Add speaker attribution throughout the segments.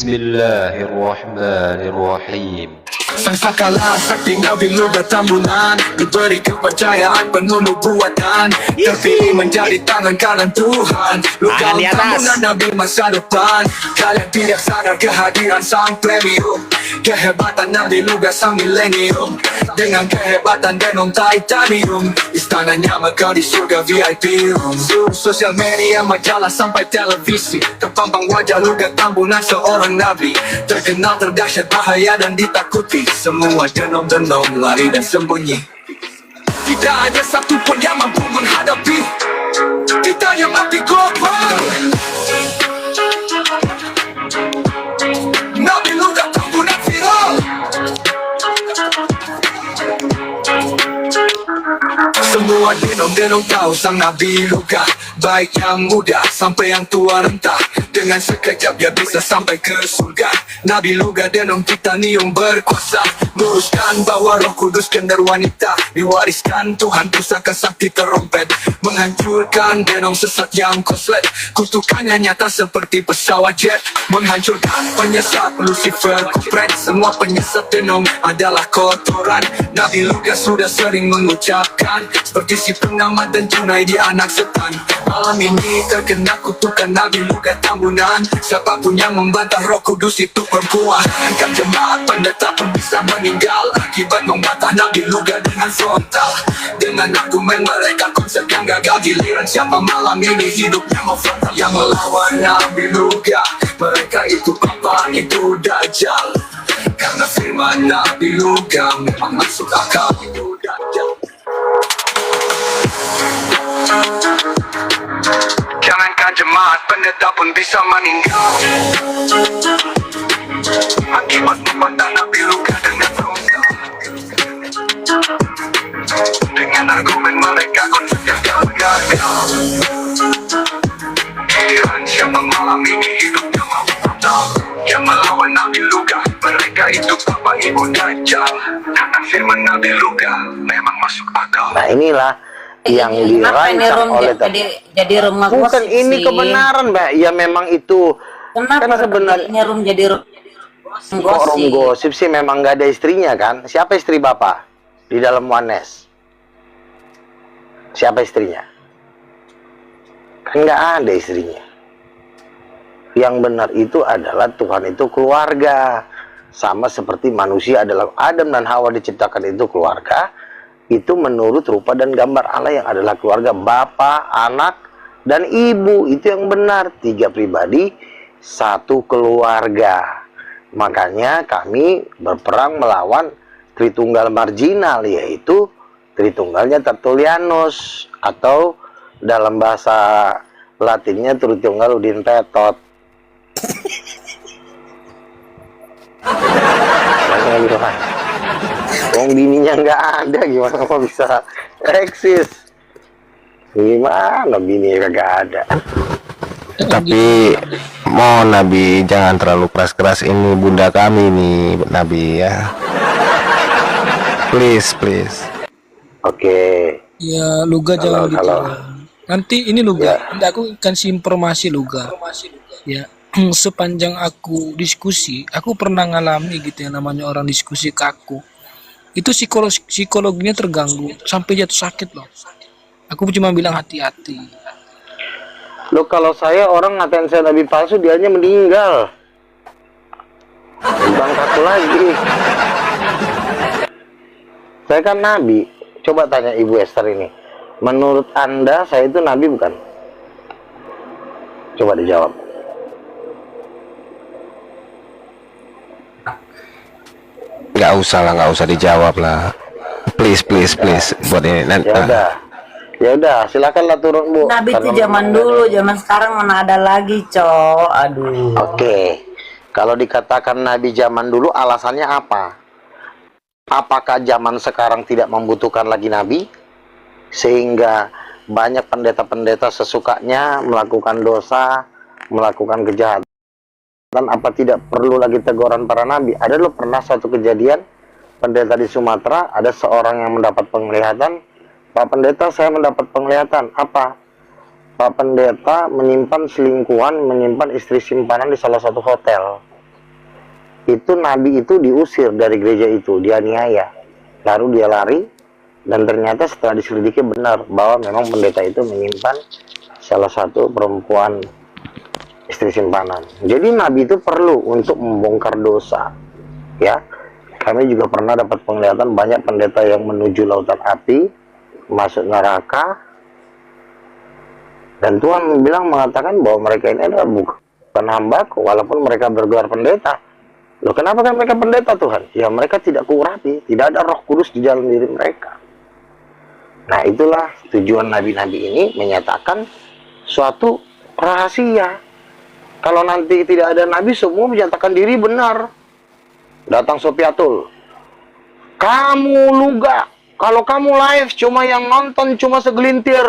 Speaker 1: Bismillahirrahmanirrahim.
Speaker 2: Sang sakala sakti Nabi Luga Tambunan, diberi kepercayaan penuh nubuatan, terpilih menjadi tangan kanan Tuhan. Luga Tambunan Nabi masa depan. Kalian tidak sadar kehadiran sang premium, kehebatan Nabi Luga sang milenium. Dengan kehebatan Denom Titanium, istananya megah di surga VIP room. Sosial media, majalah sampai televisi, terpampang wajah Luga Tambunan seorang Nabi, terkenal terdahsyat, bahaya dan ditakuti. Semua denom-denom lari dan sembunyi. Tidak ada satu pun yang mampu menghadapi kita yang mati global. Nabi Luga Tambunan viral. Semua denom-denom tahu sang Nabi Luga, baik yang muda sampai yang tua renta. Dengan sekejap dia bisa sampai ke surga. Nabi Luga Denom Titanium berkuasa, luruskan bawa Roh Kudus ke wanita, diwariskan Tuhan pusaka sakti terompet, menghancurkan denom sesat yang koslet. Kutukannya nyata seperti pesawat jet, menghancurkan penyesat Lucifer kupret. Semua penyesat denom adalah kotoran. Nabi Luga sudah sering mengucapkan, seperti si pengamat dan tunai dia anak setan. Malam ini terkena kutukan Nabi Luga Tambunan. Siapapun yang membantah Roh Kudus itu perempuan. Kan jemaat pendeta pun bisa meninggal akibat membantah Nabi Luga dengan frontal. Dengan argumen mereka konsep yang gagal, giliran siapa malam ini hidupnya mau frontal. Yang melawan Nabi Luga, mereka itu papa, itu dajjal. Karena firman Nabi Luga memang masuk akal, itu dajjal. Jangankan jemaat pendeta pun bisa meninggal akibat membantah Nabi Luga dengan frontal. Dengan argumen mereka konsep yang gagal, giliran siapa malam ini hidupnya mau frontal. Yang melawan Nabi Luga, mereka itu papa ibu dajjal. Karena firman Nabi Luga memang masuk akal.
Speaker 3: Nah inilah yang dirancang oleh
Speaker 4: jadi rumah
Speaker 3: bukan gosip ini sih. Kebenaran Mbak, ya memang itu.
Speaker 4: Kenapa karena sebenarnya room jadi room
Speaker 3: gosip sih, memang nggak ada istrinya kan? Siapa istri Bapak di dalam Oneness? Siapa istrinya? Kan nggak ada istrinya. Yang benar itu adalah Tuhan itu keluarga, sama seperti manusia adalah Adam dan Hawa diciptakan itu keluarga. Itu menurut rupa dan gambar Allah yang adalah keluarga, Bapa, Anak, dan Ibu. Itu yang benar, 3 pribadi, 1 keluarga. Makanya kami berperang melawan Tritunggal marginal, yaitu Tritunggalnya Tertullianus, atau dalam bahasa Latinnya Tritunggal Udintetot. Wong bininya nggak ada, gimana mau bisa eksis? Gimana bininya kagak ada?
Speaker 5: Tapi mau Nabi jangan terlalu keras-keras, ini bunda kami nih Nabi ya. Please.
Speaker 3: Oke.
Speaker 6: Ya Luga jangan gitu. Nanti ini Luga,
Speaker 3: ya.
Speaker 6: aku kasih informasi Luga. Ya, sepanjang aku diskusi, aku pernah ngalami gitu yang namanya orang diskusi ke aku. Itu psikologinya terganggu sampai jatuh sakit loh. Aku cuma bilang hati-hati.
Speaker 3: Loh, kalau saya orang ngatain saya nabi palsu, dianya meninggal. Bang satu lagi. Saya kan nabi. Coba tanya Ibu Esther ini. Menurut Anda saya itu nabi bukan? Coba dijawab.
Speaker 5: Nggak usah dijawab lah. Please. Buat ini nanti.
Speaker 3: Ya udah, silakanlah turun Bu.
Speaker 4: Nabi itu zaman dulu, zaman sekarang mana ada lagi, Cok. Aduh.
Speaker 3: Oke. Kalau dikatakan nabi zaman dulu, alasannya apa? Apakah zaman sekarang tidak membutuhkan lagi nabi? Sehingga banyak pendeta-pendeta sesukanya melakukan dosa, melakukan kejahatan. Apa tidak perlu lagi teguran para nabi? Ada loh pernah suatu kejadian pendeta di Sumatera, ada seorang yang mendapat penglihatan. Pak pendeta, saya mendapat penglihatan. Apa? Pak pendeta menyimpan selingkuhan, menyimpan istri simpanan di salah satu hotel. itu nabi itu diusir dari gereja itu, dianiaya. Lalu dia lari, dan ternyata setelah diselidiki benar bahwa memang pendeta itu menyimpan salah satu perempuan istri simpanan. Jadi nabi itu perlu untuk membongkar dosa. Ya, kami juga pernah dapat penglihatan banyak pendeta yang menuju lautan api, masuk neraka, dan Tuhan mengatakan bahwa mereka ini adalah bukan hambaku, walaupun mereka bergelar pendeta. Loh, kenapa kan mereka pendeta, Tuhan? Ya, mereka tidak kurapi, tidak ada Roh Kudus di dalam diri mereka. Nah, itulah tujuan nabi-nabi ini, menyatakan suatu rahasia. Kalau nanti tidak ada nabi, semua menyatakan diri benar. Datang Sopiatul, kamu luga, kalau kamu live cuma yang nonton cuma segelintir,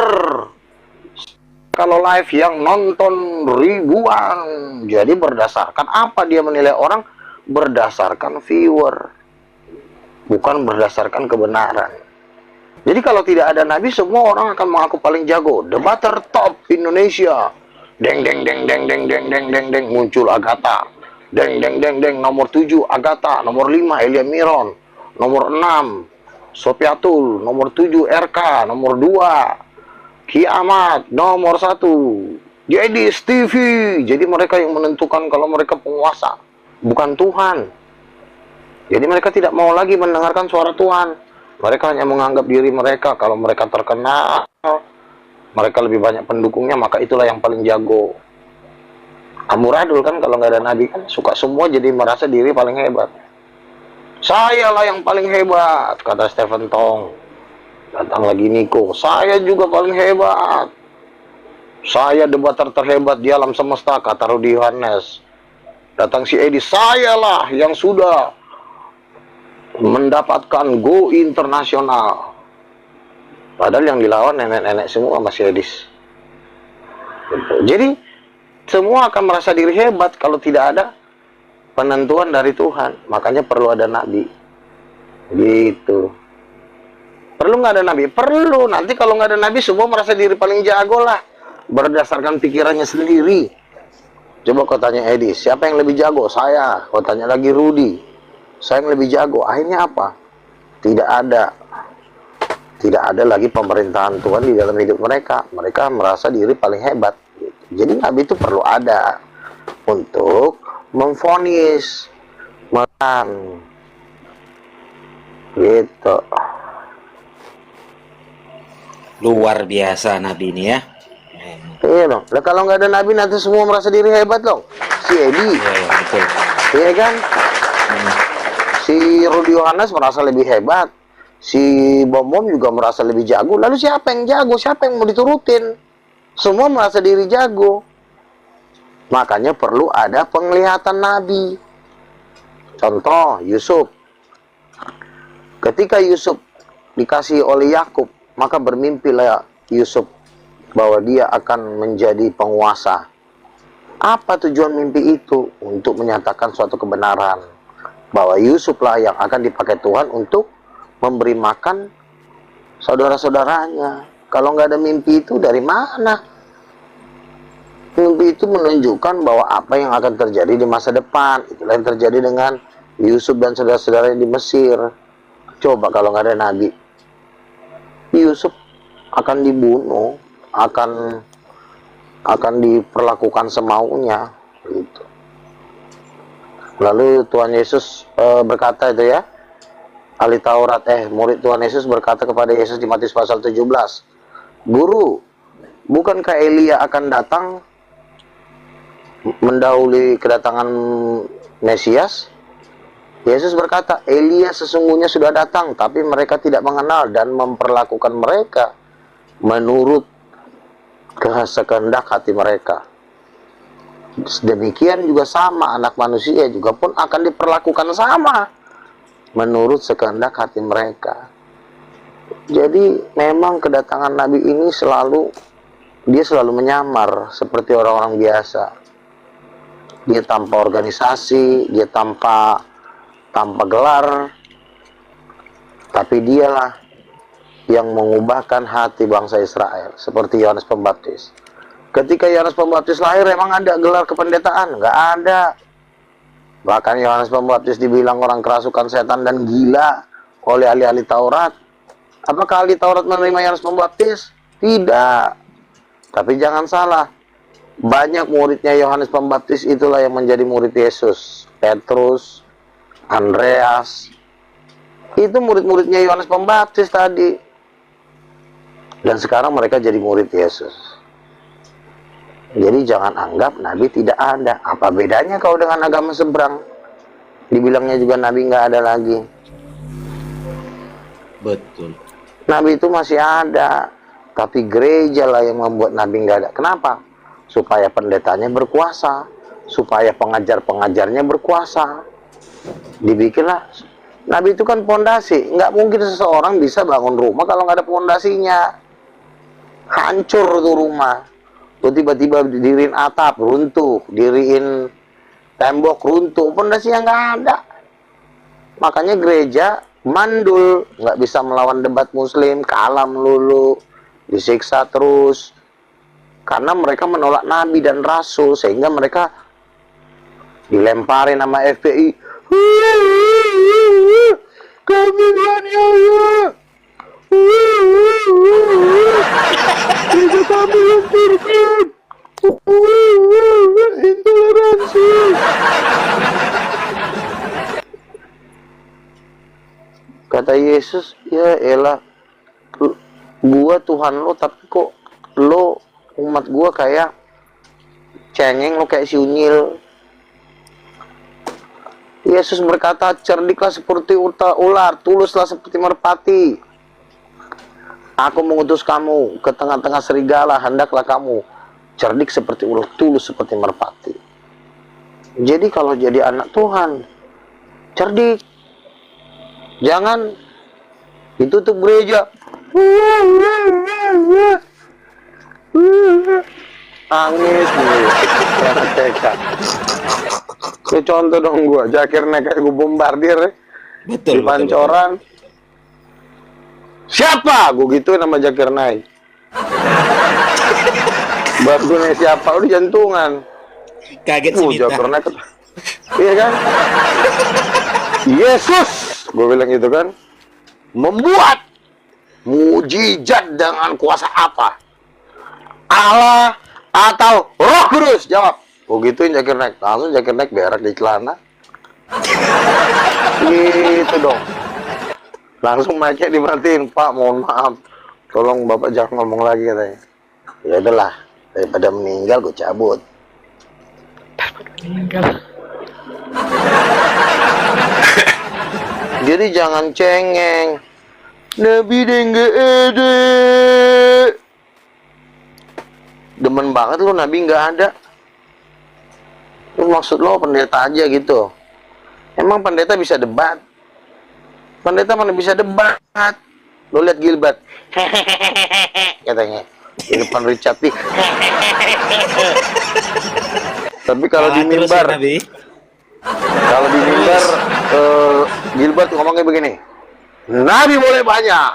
Speaker 3: kalau live yang nonton ribuan. Jadi berdasarkan apa dia menilai orang? Berdasarkan viewer, bukan berdasarkan kebenaran. Jadi kalau tidak ada nabi, semua orang akan mengaku paling jago. Debater top Indonesia. Deng deng deng deng deng deng deng deng deng, muncul Agatha. Deng deng deng deng, nomor 7 Agatha, nomor 5 Elia Miron, nomor 6 Sopiatul, nomor 7 RK, nomor 2 Kiamat, nomor 1 jadi TV. Jadi mereka yang menentukan kalau mereka penguasa, bukan Tuhan. Jadi mereka tidak mau lagi mendengarkan suara Tuhan. Mereka hanya menganggap diri mereka, kalau mereka terkenal, mereka lebih banyak pendukungnya, maka itulah yang paling jago. Amuradul kan kalau nggak ada nabi kan suka semua jadi merasa diri paling hebat. Sayalah yang paling hebat, kata Stephen Tong. Datang lagi Niko, saya juga paling hebat. Saya debater terhebat di alam semesta, kata Rudi Yohanes. Datang si Edi, sayalah yang sudah mendapatkan go internasional. Padahal yang dilawan nenek-nenek semua, masih Edis. Jadi semua akan merasa diri hebat kalau tidak ada penentuan dari Tuhan. Makanya perlu ada nabi. Gitu. Perlu nggak ada nabi? Perlu. Nanti kalau nggak ada nabi, semua merasa diri paling jago lah, berdasarkan pikirannya sendiri. Coba kau tanya Edi, siapa yang lebih jago? Saya. Kau tanya lagi Rudi, saya yang lebih jago. Akhirnya apa? Tidak ada lagi pemerintahan Tuhan di dalam hidup mereka. Mereka merasa diri paling hebat. Jadi nabi itu perlu ada untuk memvonis, menang, gitu.
Speaker 4: Luar biasa nabi ini ya.
Speaker 3: Iya dong. Nah, kalau nggak ada nabi nanti semua merasa diri hebat dong. Si Edi,
Speaker 4: Iya, betul.
Speaker 3: iya kan? Si Rudi Yohanes merasa lebih hebat. Si Bom juga merasa lebih jago. Lalu siapa yang jago? Siapa yang mau diturutin? Semua merasa diri jago. Makanya perlu ada penglihatan nabi. Contoh Yusuf. Ketika Yusuf dikasih oleh Yakub, maka bermimpilah Yusuf bahwa dia akan menjadi penguasa. Apa tujuan mimpi itu? Untuk menyatakan suatu kebenaran bahwa Yusuflah yang akan dipakai Tuhan untuk memberi makan saudara-saudaranya. Kalau nggak ada mimpi itu, dari mana? Mimpi itu menunjukkan bahwa apa yang akan terjadi di masa depan. Itulah yang terjadi dengan Yusuf dan saudara-saudaranya di Mesir. Coba kalau nggak ada nabi, Yusuf akan dibunuh, akan diperlakukan semaunya gitu. Lalu Tuhan Yesus berkata itu ya, ahli Taurat, murid Tuhan Yesus berkata kepada Yesus di Matius pasal 17, Guru, bukankah Elia akan datang mendahului kedatangan Mesias? Yesus berkata, Elia sesungguhnya sudah datang, tapi mereka tidak mengenal dan memperlakukan mereka menurut kehendak hati mereka. Demikian juga sama, anak manusia juga pun akan diperlakukan sama menurut sekehendak hati mereka. Jadi memang kedatangan Nabi ini selalu menyamar seperti orang-orang biasa. Dia tanpa organisasi, dia tanpa gelar, tapi dialah yang mengubahkan hati bangsa Israel, seperti Yohanes Pembaptis. Ketika Yohanes Pembaptis lahir, emang ada gelar kependetaan? Nggak ada. Bahkan Yohanes Pembaptis dibilang orang kerasukan setan dan gila oleh ahli-ahli Taurat. Apakah ahli Taurat menerima Yohanes Pembaptis? Tidak. Tapi jangan salah, banyak muridnya Yohanes Pembaptis itulah yang menjadi murid Yesus. Petrus, Andreas, itu murid-muridnya Yohanes Pembaptis tadi. Dan sekarang mereka jadi murid Yesus. Jadi jangan anggap Nabi tidak ada. Apa bedanya kau dengan agama seberang? Dibilangnya juga Nabi nggak ada lagi.
Speaker 7: Betul.
Speaker 3: Nabi itu masih ada, tapi gereja lah yang membuat Nabi nggak ada. Kenapa? Supaya pendetanya berkuasa, supaya pengajar-pengajarnya berkuasa. Dibikinlah. Nabi itu kan pondasi. Nggak mungkin seseorang bisa bangun rumah kalau nggak ada pondasinya. Hancur tuh rumah. Tuh tiba-tiba diriin atap, runtuh. Diriin tembok, runtuh. Pondasinya nggak ada. Makanya gereja mandul, nggak bisa melawan debat muslim, kalah melulu, disiksa terus. Karena mereka menolak Nabi dan Rasul, sehingga mereka dilemparin sama FPI. Kami aniaya. Itu kami lumpurkan. Intoleransi. Kata Yesus, ya elah, gua Tuhan lo, tapi kok lo umat gua kayak cengeng, lo kayak si unyil. Yesus berkata, cerdiklah seperti ular, tuluslah seperti merpati. Aku mengutus kamu ke tengah-tengah serigala, hendaklah kamu cerdik seperti ular, tulus seperti merpati. Jadi kalau jadi anak Tuhan, cerdik. Jangan ditutup gereja. Nangis mulu. Itu contoh dong gua, Zakir naik kayak gua bombardir
Speaker 7: Betul,
Speaker 3: di Pancoran. Siapa? Gua gituin sama Zakir naik. Buat gue nih siapa? Udah jantungan.
Speaker 7: Kaget sih Mita.
Speaker 3: Zakir naik. Iya kan? Yesus, gue bilang gitu kan, membuat mujizat dengan kuasa apa? Allah atau Roh Kudus? Jawab. Oh gituin Zakir naik, langsung Zakir naik berak di celana. Gitu dong. Langsung mic-nya dimatiin, Pak, mohon maaf, tolong Bapak jangan ngomong lagi, katanya. Ya udahlah, daripada meninggal gue cabut. Jadi jangan cengeng. Nabi deh nggak ada. Demen banget lo Nabi nggak ada. Lu maksud lo pendeta aja gitu? Emang pendeta bisa debat? Pendeta mana bisa debat? Lo lihat Gilbert, katanya di depan Richard nih. Tapi kalau di mimbar, kalau di mimbar Gilbert ngomongnya begini, Nabi boleh banyak,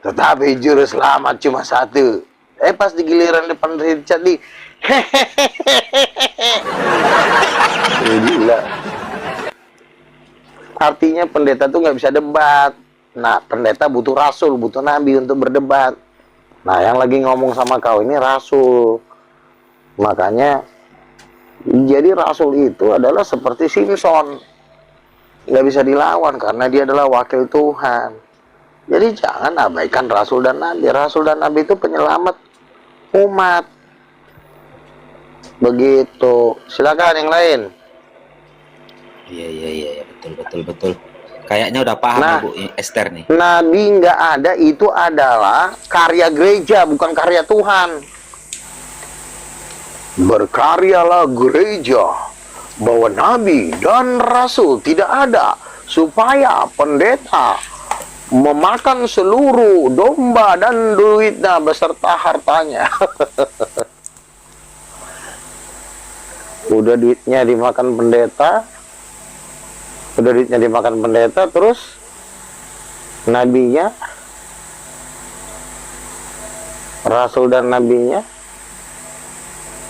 Speaker 3: tetapi juru selamat cuma satu. Pas di giliran depan Richard nih, gila. Artinya pendeta tuh nggak bisa debat. Nah, pendeta butuh rasul, butuh nabi untuk berdebat. Nah, yang lagi ngomong sama kau ini rasul. Makanya, jadi rasul itu adalah seperti Simpson. Nggak bisa dilawan karena dia adalah wakil Tuhan. Jadi jangan abaikan rasul dan nabi. Rasul dan nabi itu penyelamat umat. Begitu. Silakan yang lain.
Speaker 7: Iya, betul. Kayaknya udah paham Bu Esther nih.
Speaker 3: Nabi nggak ada itu adalah karya gereja, bukan karya Tuhan. Berkaryalah gereja bahwa nabi dan rasul tidak ada supaya pendeta memakan seluruh domba dan duitnya beserta hartanya. Udah duitnya dimakan pendeta, terus nabinya, rasul dan nabinya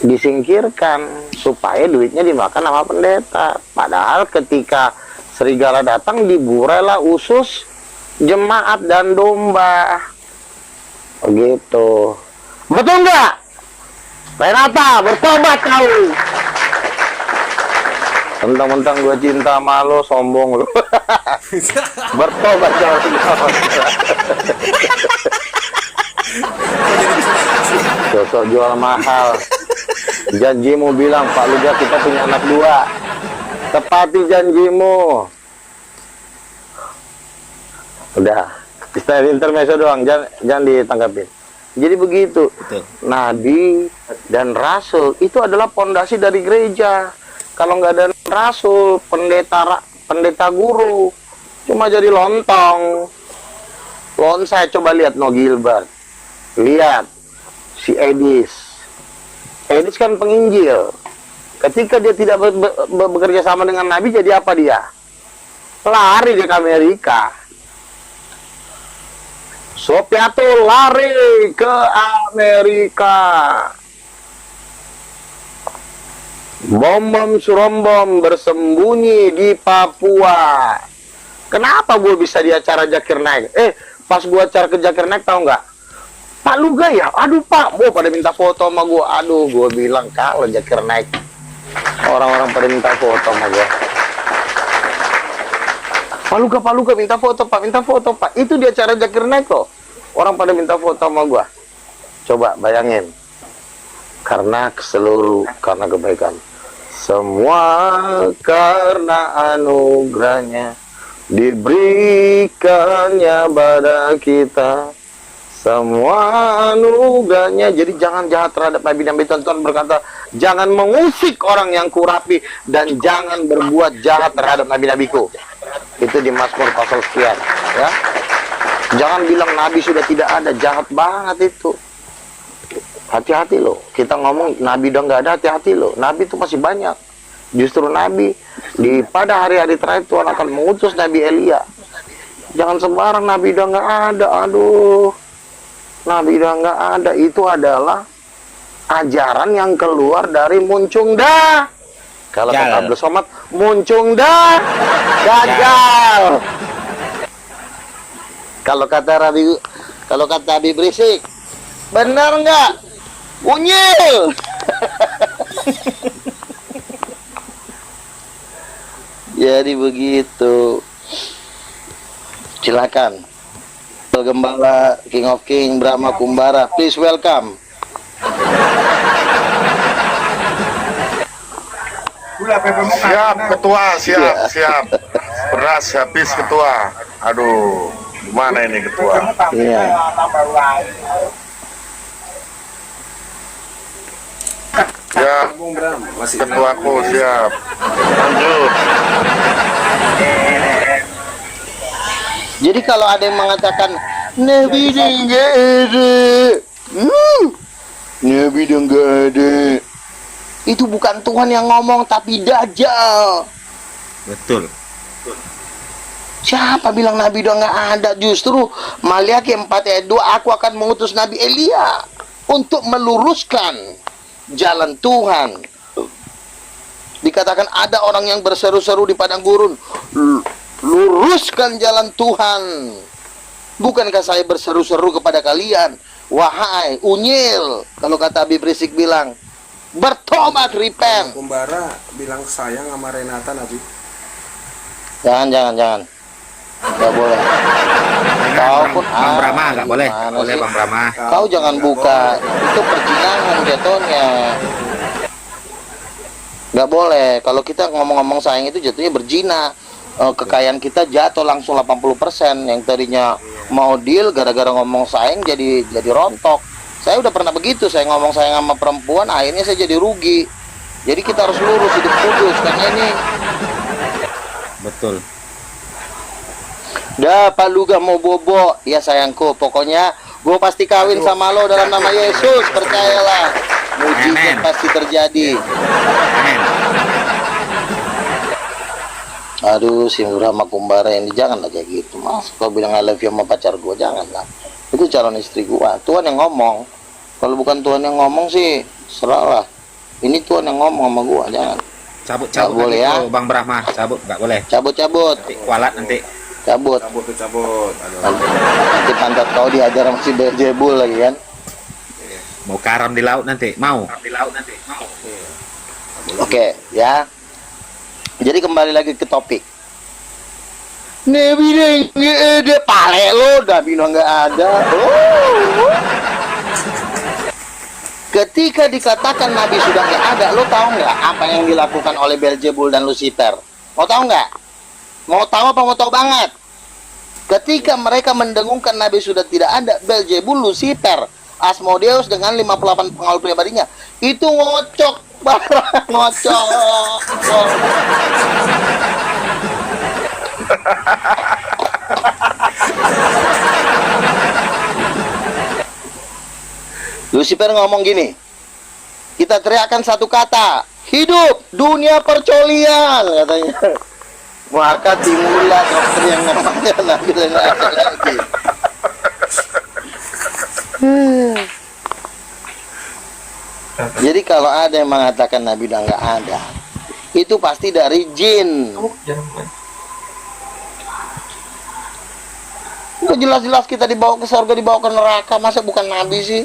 Speaker 3: disingkirkan supaya duitnya dimakan sama pendeta. Padahal ketika serigala datang diburailah usus jemaat dan domba. Begitu. Betul nggak? Renata, bertobat kau. Mentang-mentang gue cinta sama lo, sombong lo. Bertobat kau. Sosok jual mahal. Janjimu bilang, Pak Luga kita punya anak 2. Tepati janjimu. Udah, istilah intermezzo doang, jangan ditanggapin. Jadi begitu.
Speaker 7: Betul.
Speaker 3: Nabi dan Rasul itu adalah pondasi dari gereja. Kalau nggak ada Rasul, pendeta guru, cuma jadi lontong. Saya coba lihat No Gilbert, lihat si Edis. Edis kan penginjil. Ketika dia tidak bekerja sama dengan Nabi, jadi apa dia? Lari dia ke Amerika. Sopiato lari ke Amerika. Bom Surombom bersembunyi di Papua. Kenapa gue bisa di acara Zakir Naik? Pas gue acara ke Zakir Naik, tahu nggak? Pak Luga ya? Aduh Pak, pada minta foto sama gue. Aduh, gue bilang kalau Zakir Naik, orang-orang pada minta foto sama gue. Pak Luga minta foto Pak. Itu di acara Zakir Naik loh. Orang pada minta foto sama gue. Coba bayangin. Karena karena kebaikan. Semua karena anugerahnya diberikannya pada kita. Semua anugerahnya. Jadi jangan jahat terhadap Nabi. Tuhan berkata, jangan mengusik orang yang kurapi dan jangan berbuat jahat terhadap nabi-nabiku. Itu di Mazmur pasal sekian, ya. Jangan bilang Nabi sudah tidak ada, jahat banget itu. Hati-hati loh. Kita ngomong Nabi udah nggak ada, hati-hati loh. Nabi itu masih banyak. Justru Nabi pada hari-hari terakhir Tuhan akan mengutus Nabi Elia. Jangan sembarang Nabi udah nggak ada. Aduh, Nabi udah nggak ada. Itu adalah ajaran yang keluar dari Muncung Dah. Kalau kata Abdul Somad, Muncung Dah gagal. Kalau kata Habib Rizik, benar nggak? Unyil. Jadi begitu. Silakan. Gembala King of King Brahma Kumbara, please welcome.
Speaker 8: Siap ketua, siap. Beras habis ketua. Aduh, gimana ini ketua?
Speaker 3: Iya.
Speaker 8: Ya, ketuaku siap. Lanjut.
Speaker 3: Jadi kalau ada yang mengatakan Nabi udah nggak ada, Nabi udah nggak ada, itu bukan Tuhan yang ngomong tapi Dajjal.
Speaker 7: Betul.
Speaker 3: Siapa bilang Nabi udah nggak ada? Justru Maliaki 4 ayat 2, aku akan mengutus Nabi Elia untuk meluruskan jalan Tuhan. Dikatakan ada orang yang berseru-seru di padang gurun, luruskan jalan Tuhan. Bukankah saya berseru-seru kepada kalian, wahai unyil? Kalau kata Habib Rizik bilang, bertobat, repent.
Speaker 9: Kumbara bilang sayang sama Renata Nabi.
Speaker 3: Jangan. Nggak boleh. Kau pun
Speaker 7: Bang Brahma nggak boleh. Boleh Bang Brahma.
Speaker 3: Kau jangan buka. Itu perjinahan jatuhnya. Nggak boleh. Kalau kita ngomong-ngomong sayang itu jatuhnya berzina. Kekayaan kita jatuh langsung 80%. Yang tadinya mau deal gara-gara ngomong sayang jadi rontok. Saya udah pernah begitu. Saya ngomong sayang sama perempuan, akhirnya saya jadi rugi. Jadi kita harus lurus, hidup kudus. Karena ini
Speaker 7: Betul.
Speaker 3: dah Pak Luga mau bobo. Ya sayangku, pokoknya gue pasti kawin sama lo dalam nama Yesus. Percayalah, mujizat pasti terjadi.
Speaker 7: Amin.
Speaker 3: Aduh, si Brahma Kumbara ini janganlah kayak gitu, Mas. Kau bilang I love you sama pacar gue, janganlah. Itu calon istri gue. Tuhan yang ngomong. Kalau bukan Tuhan yang ngomong sih, serahlah. Ini Tuhan yang ngomong sama gua, jangan.
Speaker 7: Cabut
Speaker 3: Nggak
Speaker 7: cabut
Speaker 3: boleh,
Speaker 7: nanti
Speaker 3: ya.
Speaker 7: tuh, Bang Brahma, cabut nggak boleh.
Speaker 3: Cabut.
Speaker 7: Nanti kualat nanti.
Speaker 3: Cabut.
Speaker 9: Cabut. Aduh.
Speaker 3: Nanti pantat kau diajar sama si Beelzebul lagi kan.
Speaker 7: Mau karam di laut nanti, mau.
Speaker 3: Oke, ya. Jadi kembali lagi ke topik. Nabi nggak ada, pale lo, Nabi nggak ada. Oh. Ketika dikatakan Nabi sudah nggak ada, lo tahu nggak apa yang dilakukan oleh Beelzebul dan Lucifer? Mau tahu nggak? Mau tahu apa mau tahu banget? Ketika mereka mendengungkan Nabi sudah tidak ada, Beelzebul, Lucifer, Asmodeus dengan 58 pengawal pribadinya itu ngocok barang, ngocok. Lucifer ngomong gini, kita teriakkan satu kata, hidup dunia percolian, katanya. Maka timbullah dokter yang namanya Nabi lagi. Jadi kalau ada yang mengatakan Nabi udah nggak ada, itu pasti dari jin. Udah jelas-jelas kita dibawa ke surga, dibawa ke neraka, masa bukan Nabi sih?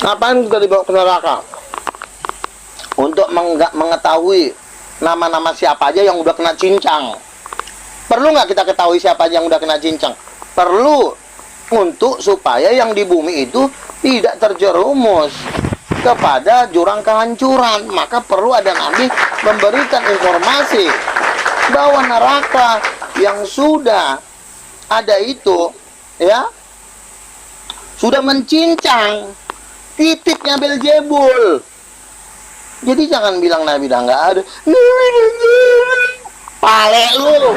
Speaker 3: Ngapain kita dibawa ke neraka? Untuk mengetahui nama-nama siapa aja yang udah kena cincang. Perlu nggak kita ketahui siapa aja yang udah kena cincang? Perlu, untuk supaya yang di bumi itu tidak terjerumus kepada jurang kehancuran. Maka perlu ada Nabi memberikan informasi bahwa neraka yang sudah ada itu, ya, sudah mencincang titiknya Beelzebul. Jadi jangan bilang Nabi dah nggak ada. Pale lu.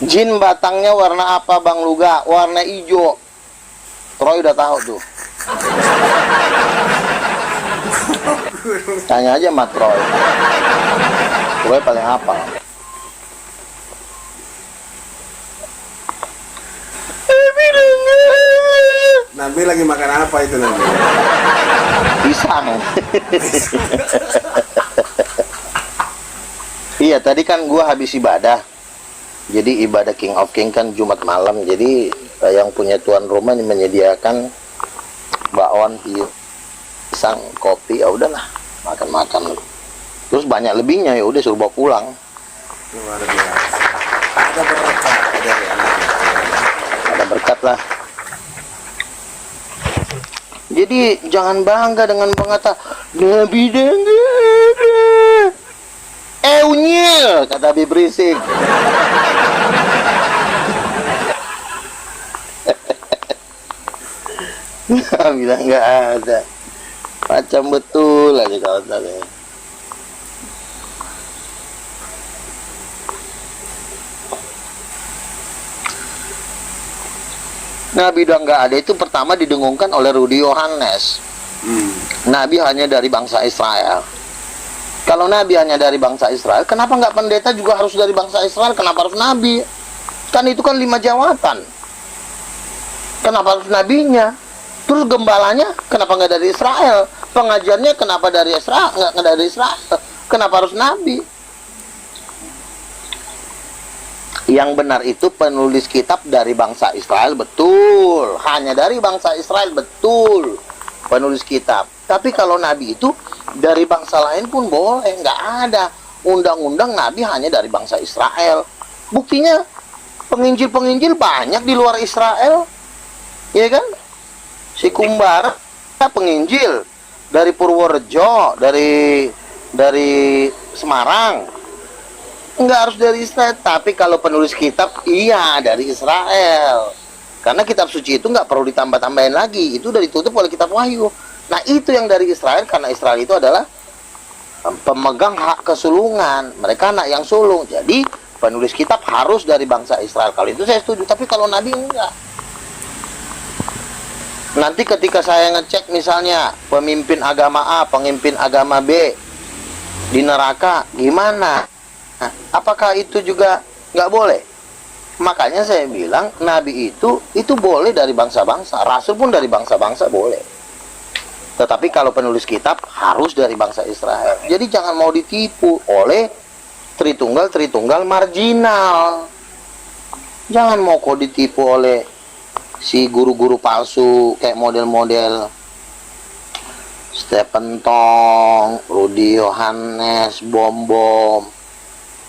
Speaker 3: Jin batangnya warna apa Bang Luga? Warna hijau. Troy udah tahu tuh. Tanya aja sama Troy. Troy paling hafal.
Speaker 9: Nabi lagi makan apa itu Nabi?
Speaker 3: Pisang. Iya, tadi kan gua habis ibadah. Jadi ibadah King of King kan Jumat malam. Jadi yang punya tuan rumah menyediakan bakwan, pisang, kopi. Ya udahlah, makan-makan. Terus banyak lebihnya, ya udah suruh bawa pulang.
Speaker 9: Luar biasa. Ada berkat dari anak.
Speaker 3: Ada berkat lah. Jadi jangan bangga dengan mengata Nabi dengar. Eunyil, kata Habib Rizik. Bilang nggak ada. Macam betul aja kalau tadi. Nabi udah nggak ada itu pertama didengungkan oleh Rudi Yohanes. Nabi hanya dari bangsa Israel. Kalau Nabi hanya dari bangsa Israel, kenapa nggak pendeta juga harus dari bangsa Israel? Kenapa harus Nabi? Kan itu kan 5 jawatan. Kenapa harus nabinya? Terus gembalanya kenapa nggak dari Israel? Pengajarnya kenapa dari Israel? Nggak dari Israel? Kenapa harus Nabi? Yang benar itu penulis kitab dari bangsa Israel, betul. Hanya dari bangsa Israel, betul. Penulis kitab. Tapi kalau Nabi itu dari bangsa lain pun boleh. Nggak ada undang-undang Nabi hanya dari bangsa Israel. Buktinya penginjil-penginjil banyak di luar Israel. Iya kan? Si Kumbar penginjil dari Purworejo, dari Semarang. Nggak harus dari Israel, tapi kalau penulis kitab iya dari Israel, karena kitab suci itu nggak perlu ditambah-tambahin lagi, itu udah ditutup oleh kitab Wahyu. Nah itu yang dari Israel, karena Israel itu adalah pemegang hak kesulungan, mereka anak yang sulung, jadi penulis kitab harus dari bangsa Israel. Kalau itu saya setuju, tapi kalau Nabi enggak. Nanti ketika saya ngecek misalnya pemimpin agama A, pemimpin agama B di neraka, gimana? Nah, apakah itu juga nggak boleh? Makanya saya bilang nabi itu boleh dari bangsa-bangsa, rasul pun dari bangsa-bangsa boleh. Tetapi kalau penulis kitab harus dari bangsa Israel. Jadi jangan mau ditipu oleh Tritunggal marginal. Jangan mau kok ditipu oleh si guru-guru palsu kayak model-model Stephen Tong, Rudy Yohanes, Bom.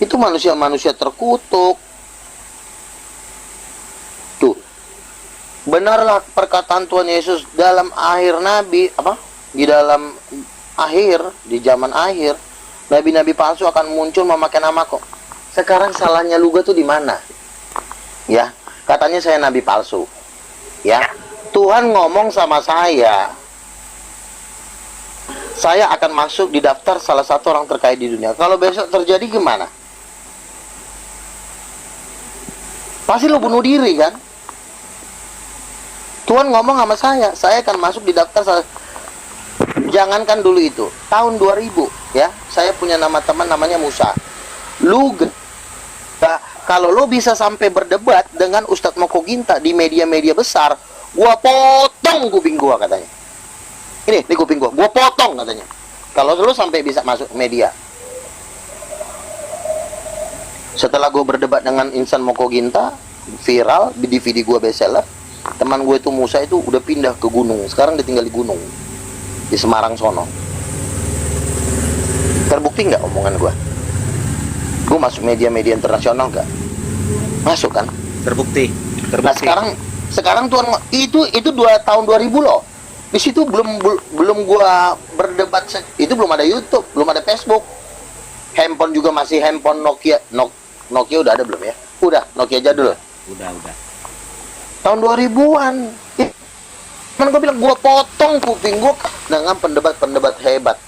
Speaker 3: Itu manusia-manusia terkutuk. Tuh. Benarlah perkataan Tuhan Yesus dalam akhir nabi, di dalam akhir, di zaman akhir, nabi-nabi palsu akan muncul memakai namaku. Sekarang salahnya Luga tuh di mana? Ya, katanya saya nabi palsu. Ya, Tuhan ngomong sama saya akan masuk di daftar salah satu orang terkaya di dunia. Kalau besok terjadi gimana? Pasti lo bunuh diri kan? Tuhan ngomong sama saya akan masuk di daftar jangankan dulu itu, tahun 2000 ya, saya punya nama teman namanya Musa. Kalau lo bisa sampai berdebat dengan Ustadz Moko Ginta di media-media besar, gua potong kuping gua katanya. Ini kuping gua potong katanya. Kalau lo sampai bisa masuk media. Setelah gua berdebat dengan Insan Moko Ginta, viral, DVD gua bestseller. Teman gue itu Musa itu udah pindah ke gunung. Sekarang dia tinggal di gunung, di Semarang sono. Terbukti nggak omongan gue? Gue masuk media-media internasional nggak? Masuk kan?
Speaker 7: Terbukti.
Speaker 3: Nah sekarang Tuhan itu tahun 2000 loh. Di situ belum gue berdebat. Itu belum ada YouTube, belum ada Facebook. Handphone juga masih handphone Nokia. Nokia udah ada belum ya? Udah, Nokia jadul.
Speaker 7: Udah.
Speaker 3: Tahun 2000-an. Kan gue bilang, gue potong kuping gue dengan pendebat-pendebat hebat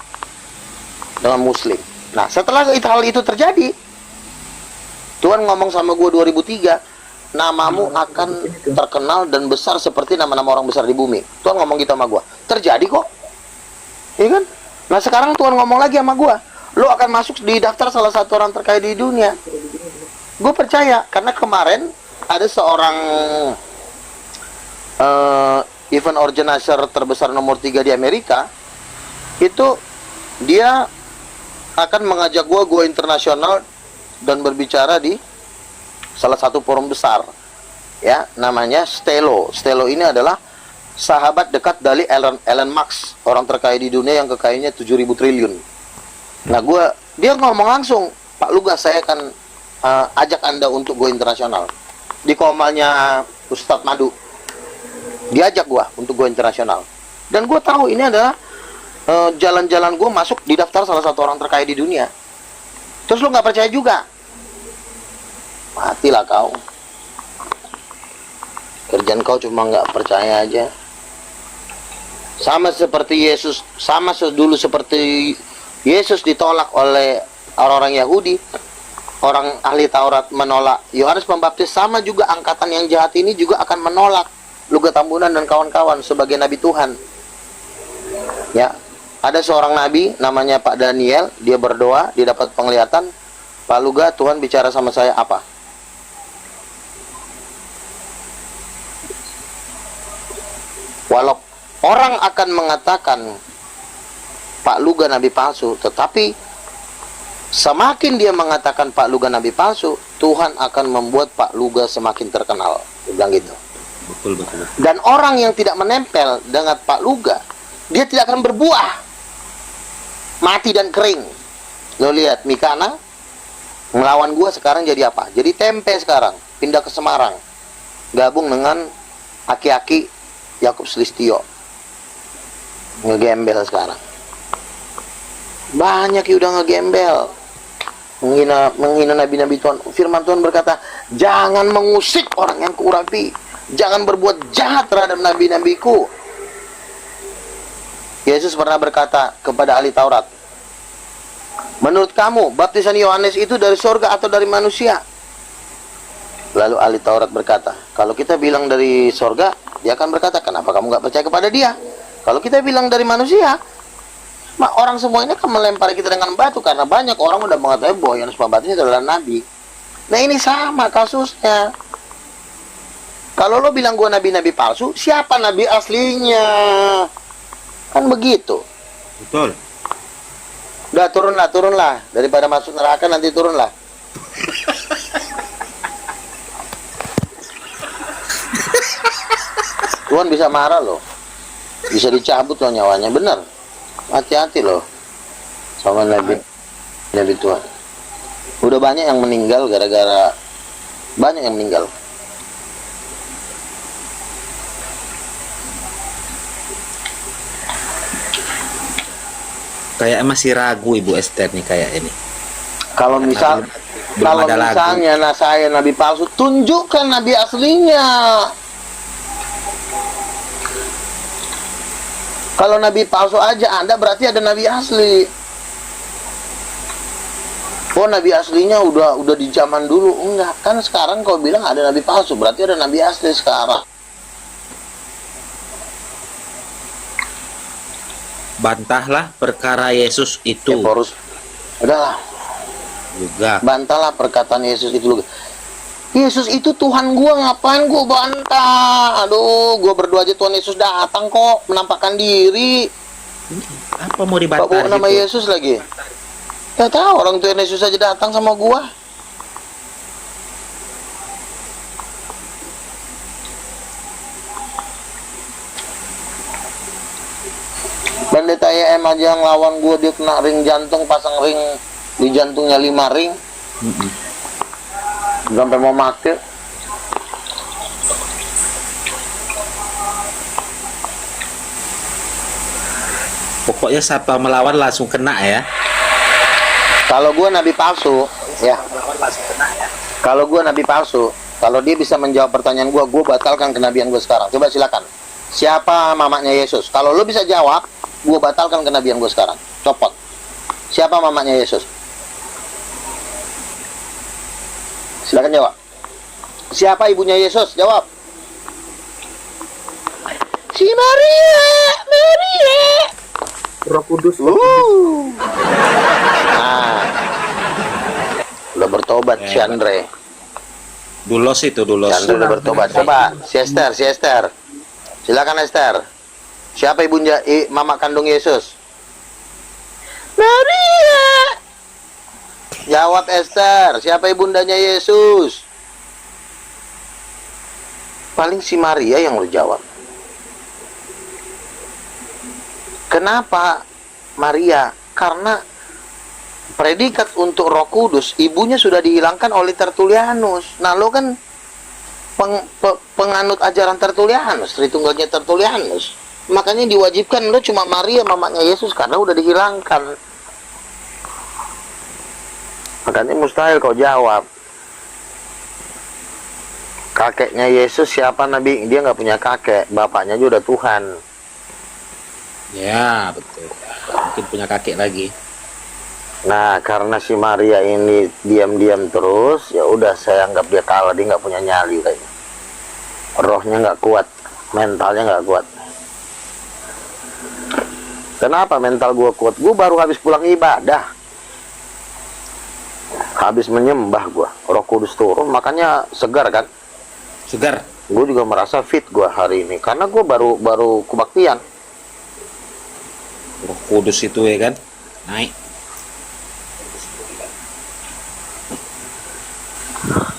Speaker 3: dengan muslim. Nah, setelah hal itu terjadi, Tuhan ngomong sama gue 2003, namamu akan terkenal dan besar seperti nama-nama orang besar di bumi. Tuhan ngomong gitu sama gue. Terjadi kok. Iya kan? Nah, sekarang Tuhan ngomong lagi sama gue, lo akan masuk di daftar salah satu orang terkaya di dunia. Gue percaya, karena kemarin ada seorang event organizer terbesar nomor 3 di Amerika. Itu dia akan mengajak gua internasional dan berbicara di salah satu forum besar ya, namanya Stelo ini adalah sahabat dekat dari Elon Musk, orang terkaya di dunia yang kekayaannya 7.000 triliun. Nah dia ngomong langsung, Pak Lugas, saya akan ajak Anda untuk go internasional. Di komalnya Ustadz Madu diajak gua untuk go internasional, dan gua tahu ini adalah jalan-jalan gua masuk di daftar salah satu orang terkaya di dunia. Terus lu nggak percaya juga, matilah kau. Kerjaan kau cuma nggak percaya aja. Sama seperti Yesus, dulu seperti Yesus ditolak oleh orang-orang Yahudi, orang ahli Taurat menolak Yohanes Pembaptis, sama juga angkatan yang jahat ini juga akan menolak Luga Tambunan dan kawan-kawan sebagai nabi Tuhan. Ya, ada seorang nabi namanya Pak Daniel, dia berdoa, dia dapat penglihatan, Pak Luga, Tuhan bicara sama saya apa? Walau orang akan mengatakan Pak Luga nabi palsu, tetapi semakin dia mengatakan Pak Luga nabi palsu, Tuhan akan membuat Pak Luga semakin terkenal. Dia bilang gitu.
Speaker 7: Betul.
Speaker 3: Dan orang yang tidak menempel dengan Pak Luga, dia tidak akan berbuah, mati dan kering. Lo lihat Mikana melawan gua sekarang jadi apa? Jadi tempe sekarang, pindah ke Semarang, gabung dengan aki-aki Yakub Sulistyo, ngegembel sekarang. Banyak yang udah ngegembel, menghina nabi-nabi Tuhan. Firman Tuhan berkata, jangan mengusik orang yang kuurapi, jangan berbuat jahat terhadap nabi-nabiku. Yesus pernah berkata kepada ahli Taurat, menurut kamu baptisan Yohanes itu dari surga atau dari manusia? Lalu ahli Taurat berkata, kalau kita bilang dari surga, dia akan berkata, kenapa kamu nggak percaya kepada dia? Kalau kita bilang dari manusia, Orang semua ini akan melempari kita dengan batu karena banyak orang udah mengetahui bahwa Yohanes Pembaptis itu adalah nabi. Nah ini sama kasusnya. Kalau lo bilang gua nabi-nabi palsu, siapa nabi aslinya? Kan begitu.
Speaker 7: Betul.
Speaker 3: Udah turunlah. Daripada masuk neraka nanti turunlah. Tuhan bisa marah loh. Bisa dicabut loh nyawanya, bener. Hati-hati loh sama nabi Tuhan. Udah banyak yang meninggal gara-gara banyak yang meninggal.
Speaker 7: Kayak masih ragu Ibu Esther nih kayak ini.
Speaker 3: Kalau misalnya saya nabi palsu, tunjukkan nabi aslinya. Kalau nabi palsu aja Anda, berarti ada nabi asli. Oh, nabi aslinya udah di zaman dulu. Enggak, kan sekarang kau bilang ada nabi palsu, berarti ada nabi asli sekarang.
Speaker 7: Bantahlah perkara Yesus itu.
Speaker 3: Udahlah.
Speaker 7: Juga.
Speaker 3: Bantahlah perkataan Yesus itu. Yesus itu Tuhan gua, ngapain gua bantah? Aduh, gua berdoa aja Tuhan Yesus datang kok, menampakkan diri.
Speaker 7: Apa mau dibantah
Speaker 3: Bawa nama
Speaker 7: gitu?
Speaker 3: Yesus lagi. Ya tahu orang Tuhan Yesus aja datang sama gua. Pendeta YM aja yang lawan gua, dia kena ring jantung, pasang ring di jantungnya 5 ring. Sampai mau mati.
Speaker 7: Pokoknya siapa melawan langsung kena ya.
Speaker 3: Kalau gua nabi palsu, ya. Kalau gua nabi palsu, kalau dia bisa menjawab pertanyaan gua batalkan kenabian gua sekarang. Coba silakan. Siapa mamanya Yesus? Kalau lu bisa jawab, gua batalkan kenabian gua sekarang. Copot. Siapa mamanya Yesus? Silakan jawab. Siapa ibunya Yesus? Jawab. Si Maria.
Speaker 7: Roh Kudus.
Speaker 3: Nah, udah bertobat si Andre.
Speaker 7: Dulos itu dulos.
Speaker 3: Si Andre udah bertobat. Coba si Esther. Silakan Esther. Siapa ibunya mama kandung Yesus? Maria. Jawab Esther, siapa ibundanya Yesus? Paling si Maria yang lu jawab. Kenapa Maria? Karena predikat untuk Roh Kudus ibunya sudah dihilangkan oleh Tertullianus. Nah, lo kan penganut ajaran Tertullianus, Tritunggalnya Tertullianus. Makanya diwajibkan lo cuma Maria mamanya Yesus karena udah dihilangkan. Makanya mustahil kau jawab. Kakeknya Yesus siapa nabi? Dia nggak punya kakek, bapaknya juga udah Tuhan.
Speaker 7: Ya betul. Mungkin punya kakek lagi.
Speaker 3: Nah, karena si Maria ini diam-diam terus, ya udah saya anggap dia kalah, dia nggak punya nyali kayaknya. Rohnya nggak kuat, mentalnya nggak kuat. Kenapa mental gua kuat? Gua baru habis pulang ibadah. Habis menyembah gua, Roh Kudus turun, makanya segar kan?
Speaker 7: Segar.
Speaker 3: Gue juga merasa fit gua hari ini karena gua baru kebaktian.
Speaker 7: Roh Kudus itu ya kan naik.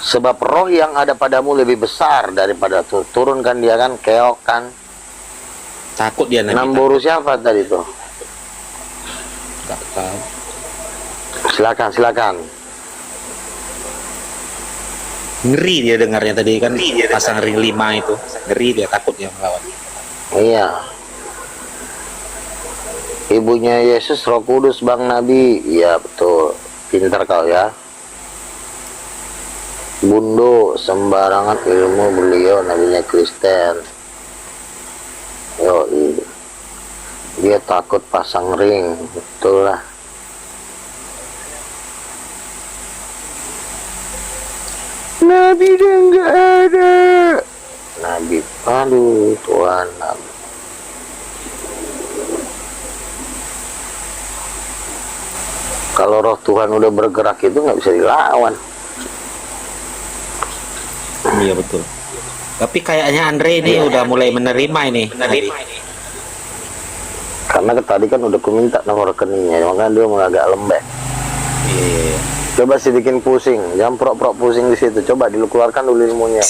Speaker 3: Sebab roh yang ada padamu lebih besar daripada turunkan dia kan, keok kan.
Speaker 7: Takut dia nabi.
Speaker 3: Namburu siapa tadi tuh?
Speaker 7: Gak tahu.
Speaker 3: Silakan.
Speaker 7: Ngeri dia dengarnya tadi kan, pasang ring 5 itu. Ngeri dia, takut dia melawan.
Speaker 3: Iya. Ibunya Yesus Roh Kudus Bang Nabi. Iya betul. Pintar kau ya. Bundo sembarangan ilmu beliau nabinya Kristen. Yoi. Dia takut pasang ring. Betul lah. Nabi dia nggak ada. Nabi, aduh Tuhan. Kalau roh Tuhan udah bergerak itu nggak bisa dilawan.
Speaker 7: Iya betul. Tapi kayaknya Andre ini udah mulai menerima ini.
Speaker 3: Karena tadi kan udah ku minta nomor rekeningnya, makanya dia mulai agak lembek.
Speaker 7: Iya.
Speaker 3: Coba sih bikin pusing, jangan prok-prok pusing di situ. Coba dikeluarkan dulu ilmunya.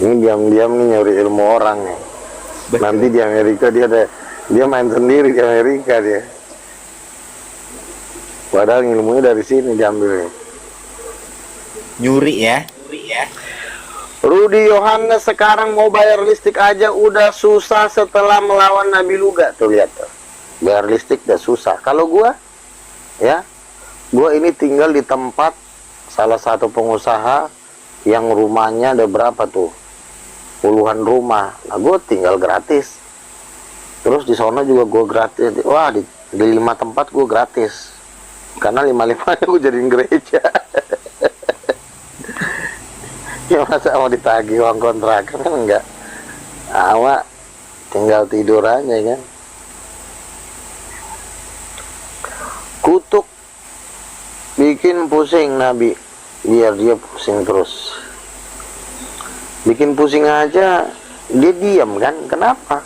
Speaker 3: Ini diam-diam nih nyuri ilmu orang nih. Nanti di Amerika dia main sendiri di Amerika dia. Padahal ilmunya dari sini diambil.
Speaker 7: Nyuri ya.
Speaker 3: Rudi Yohanes sekarang mau bayar listrik aja udah susah setelah melawan Nabi Luga. Tuh lihat tuh. Bayar listrik udah susah. Kalau gua ya, gua ini tinggal di tempat salah satu pengusaha yang rumahnya ada berapa tuh? Puluhan rumah. Nah, gua tinggal gratis. Terus di sana juga gua gratis. Wah, di 5 tempat gua gratis. Karena 5-5-nya gua jadiin gereja. Ya masa mau ditagih uang kontrakan kan enggak. Awak tinggal tidur aja kan. Kutuk bikin pusing Nabi, biar dia pusing terus. Bikin pusing aja dia diam kan. Kenapa?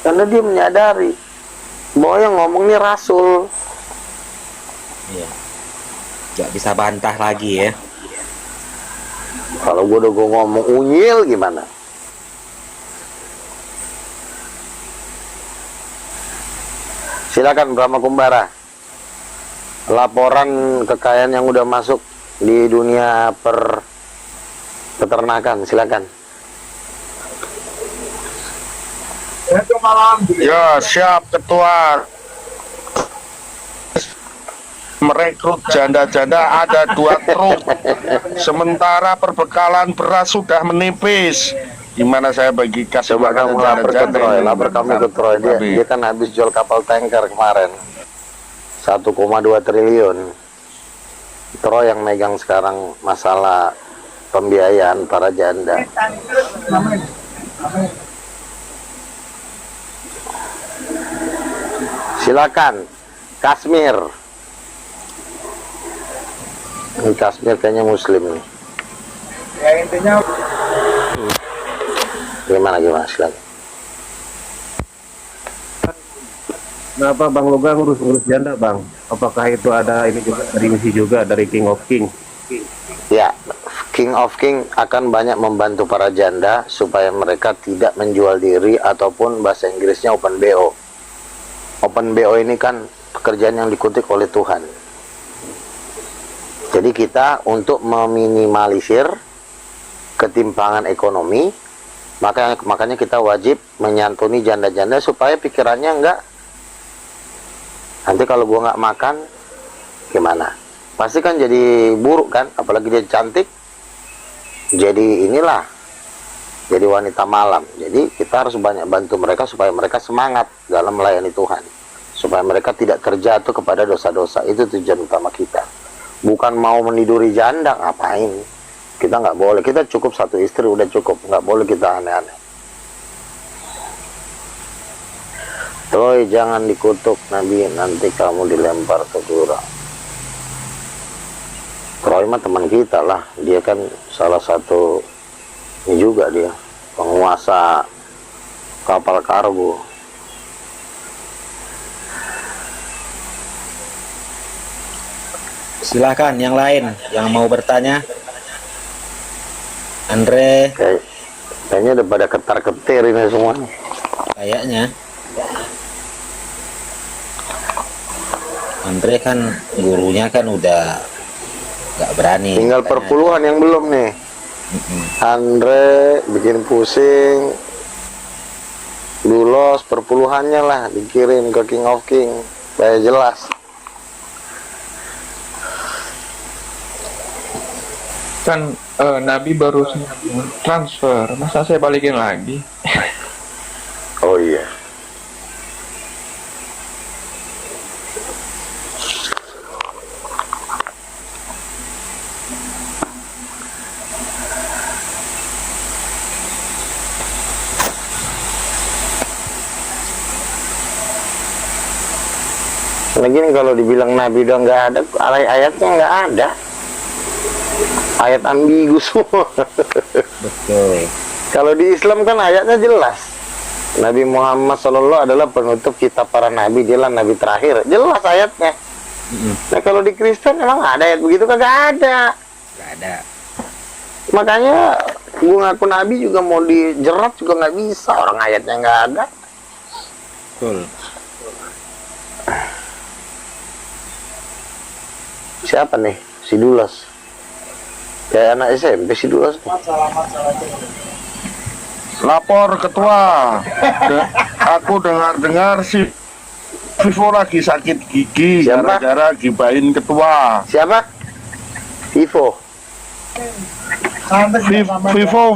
Speaker 3: Karena dia menyadari bahwa yang ngomong ini Rasul.
Speaker 7: Iya. Gak bisa bantah lagi ya.
Speaker 3: Kalau gue udah ngomong unyil gimana? Silakan Brahma Kumbara. Laporan kekayaan yang udah masuk di dunia peternakan, silakan.
Speaker 8: Ya, siap ketua. Merekrut janda-janda ada 2 truk. Sementara perbekalan beras sudah menipis. Gimana saya bagi kasih
Speaker 3: Coba kamu lapor ke Troy, lapor kamu ke Troy. Dia kan habis jual kapal tanker kemarin 1,2 triliun. Troy yang megang sekarang masalah pembiayaan para janda. Silakan Kashmir. Ini Kashmir kayaknya muslim nih.
Speaker 10: Ya intinya
Speaker 3: Gimana silakan.
Speaker 5: Kenapa Bang Loga ngurus janda Bang? Apakah itu ada ini juga dari misi juga dari King of King?
Speaker 3: Ya, King of King akan banyak membantu para janda supaya mereka tidak menjual diri ataupun bahasa Inggrisnya open BO. Open BO ini kan pekerjaan yang dikutik oleh Tuhan. Jadi kita untuk meminimalisir ketimpangan ekonomi, makanya kita wajib menyantuni janda-janda supaya pikirannya enggak, nanti kalau gua nggak makan gimana? Pasti kan jadi buruk kan, apalagi dia cantik, jadi inilah, jadi wanita malam. Jadi kita harus banyak bantu mereka supaya mereka semangat dalam melayani Tuhan, supaya mereka tidak terjatuh kepada dosa-dosa. Itu tujuan utama kita. Bukan mau meniduri janda, ngapain? Kita nggak boleh, kita cukup 1 istri udah cukup, nggak boleh kita aneh-aneh. Troy, jangan dikutuk Nabi, nanti kamu dilempar ke jurang. Troy mah teman kita lah, dia kan salah satu ini juga dia penguasa kapal kargo.
Speaker 7: Silakan yang lain yang mau bertanya. Andre.
Speaker 3: Kayaknya udah pada ketar-ketir ini semuanya.
Speaker 7: Kayaknya. Andre kan gurunya kan udah nggak berani.
Speaker 3: Tinggal perpuluhan yang belum nih. Andre bikin pusing. Dulos perpuluhannya lah dikirim ke King of King supaya jelas.
Speaker 10: kan Nabi baru transfer, masa saya balikin lagi?
Speaker 3: Oh iya. Lagian kalau dibilang Nabi udah nggak ada, ayatnya nggak ada. Ayat ambigu semua.
Speaker 7: Betul.
Speaker 3: Kalau di Islam kan ayatnya jelas. Nabi Muhammad SAW adalah penutup kitab para nabi, dialah nabi terakhir. Jelas ayatnya. Nah kalau di Kristen emang ada ayat begitu? Kagak ada.
Speaker 7: Nggak ada.
Speaker 3: Makanya gue ngaku nabi juga mau dijerat juga nggak bisa, orang ayatnya nggak ada.
Speaker 7: Betul.
Speaker 3: Siapa nih? Si Dulas. Kayak anak SMP si Dulas.
Speaker 8: Lapor ketua. Aku dengar-dengar si Vivo lagi sakit gigi
Speaker 3: Siapa?
Speaker 8: gara-gara gibain ketua.
Speaker 3: Siapa? Vivo.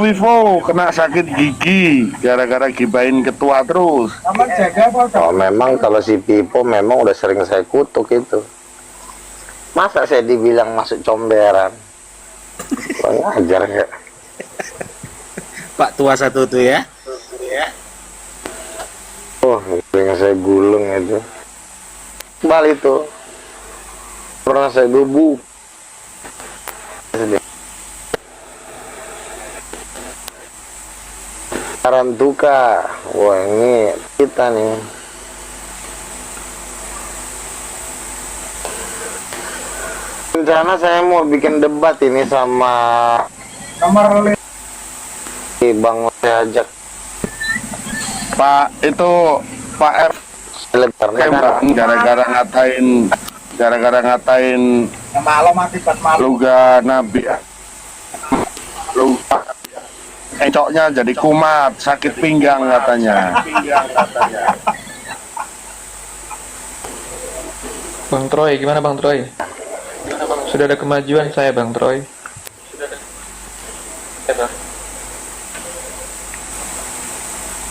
Speaker 8: Vivo kena sakit gigi gara-gara gibain ketua terus.
Speaker 3: Oh memang kalau si Vivo memang udah sering saya kutuk itu. Masa saya dibilang masuk comberan? Kurang ajar ya.
Speaker 7: Pak tua satu tuh ya.
Speaker 3: Oh, yang saya gulung itu. Balik itu. Pernah saya gebuk. Tarantuka. Wah, ini kita nih. Rencana saya mau bikin debat ini sama Bang, saya ajak
Speaker 8: Pak itu Pak F
Speaker 3: karena
Speaker 8: gara-gara ngatain Luga Nabi. Luga encoknya jadi kumat, sakit pinggang katanya.
Speaker 10: Bang Troy, gimana Bang Troy? Sudah ada kemajuan saya Bang Troy.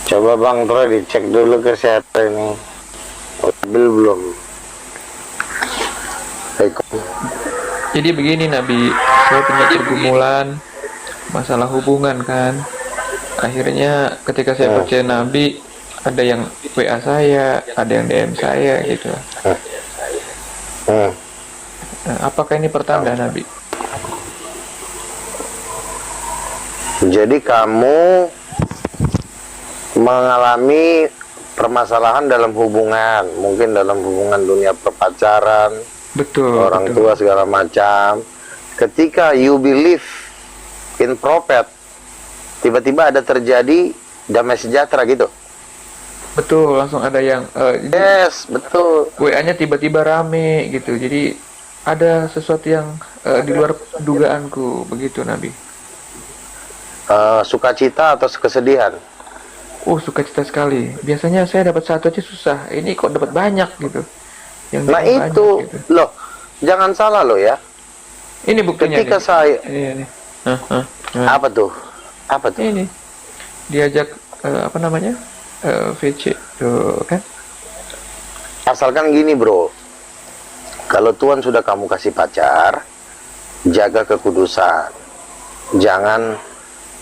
Speaker 3: coba Bang Troy dicek dulu kesehatan ini. Mobil belum.
Speaker 10: Jadi begini Nabi, saya punya pergumulan masalah hubungan kan. Akhirnya ketika saya percaya Nabi, ada yang WA saya, ada yang DM saya gitu. Nah, apakah ini pertanda Nabi?
Speaker 3: Jadi kamu mengalami permasalahan dalam hubungan, mungkin dalam hubungan dunia perpacaran, orang tua segala macam. Ketika you believe in prophet, tiba-tiba ada terjadi damai sejahtera gitu.
Speaker 10: Betul, langsung ada yang
Speaker 3: yes, betul.
Speaker 10: WA-nya tiba-tiba rame gitu. Jadi ada sesuatu yang di luar dugaanku, begitu Nabi.
Speaker 3: Sukacita atau kesedihan?
Speaker 10: Sukacita sekali. Biasanya saya dapat satu aja susah. Ini kok dapat banyak gitu. Yang
Speaker 3: nah itu
Speaker 10: banyak, gitu.
Speaker 3: Loh, jangan salah loh ya.
Speaker 10: Ini buktinya.
Speaker 3: Ketika
Speaker 10: nih.
Speaker 3: saya
Speaker 10: ini.
Speaker 3: Apa tuh? Apa tuh?
Speaker 10: Ini diajak apa namanya? VC tuh kan.
Speaker 3: Asalkan gini bro, kalau Tuhan sudah kamu kasih pacar, jaga kekudusan, jangan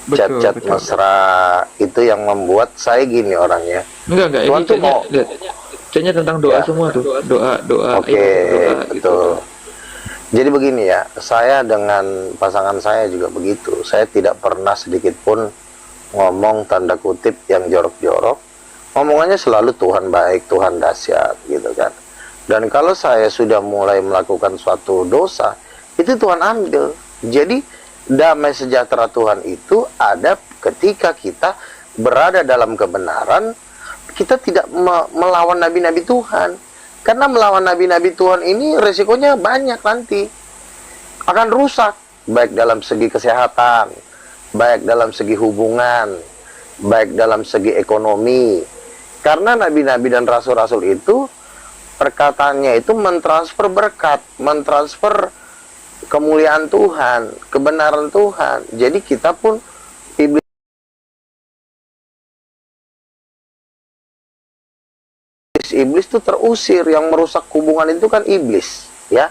Speaker 3: cat-cat mesra. Itu yang membuat saya gini orangnya.
Speaker 10: Enggak,
Speaker 3: Tuhan
Speaker 10: ini
Speaker 3: tuh mau
Speaker 10: chatnya tentang doa semua tuh, doa.
Speaker 3: Oke, betul. Gitu. Jadi begini ya, saya dengan pasangan saya juga begitu. Saya tidak pernah sedikit pun ngomong tanda kutip yang jorok-jorok. Ngomongannya selalu Tuhan baik, Tuhan dahsyat gitu kan. Dan kalau saya sudah mulai melakukan suatu dosa, itu Tuhan ambil. Jadi damai sejahtera Tuhan itu ada ketika kita berada dalam kebenaran, kita tidak melawan nabi-nabi Tuhan. Karena melawan nabi-nabi Tuhan ini resikonya banyak nanti. Akan rusak, baik dalam segi kesehatan, baik dalam segi hubungan, baik dalam segi ekonomi. Karena nabi-nabi dan rasul-rasul itu perkataannya itu mentransfer berkat, mentransfer kemuliaan Tuhan, kebenaran Tuhan. Jadi kita pun iblis itu terusir. Yang merusak hubungan itu kan iblis, ya.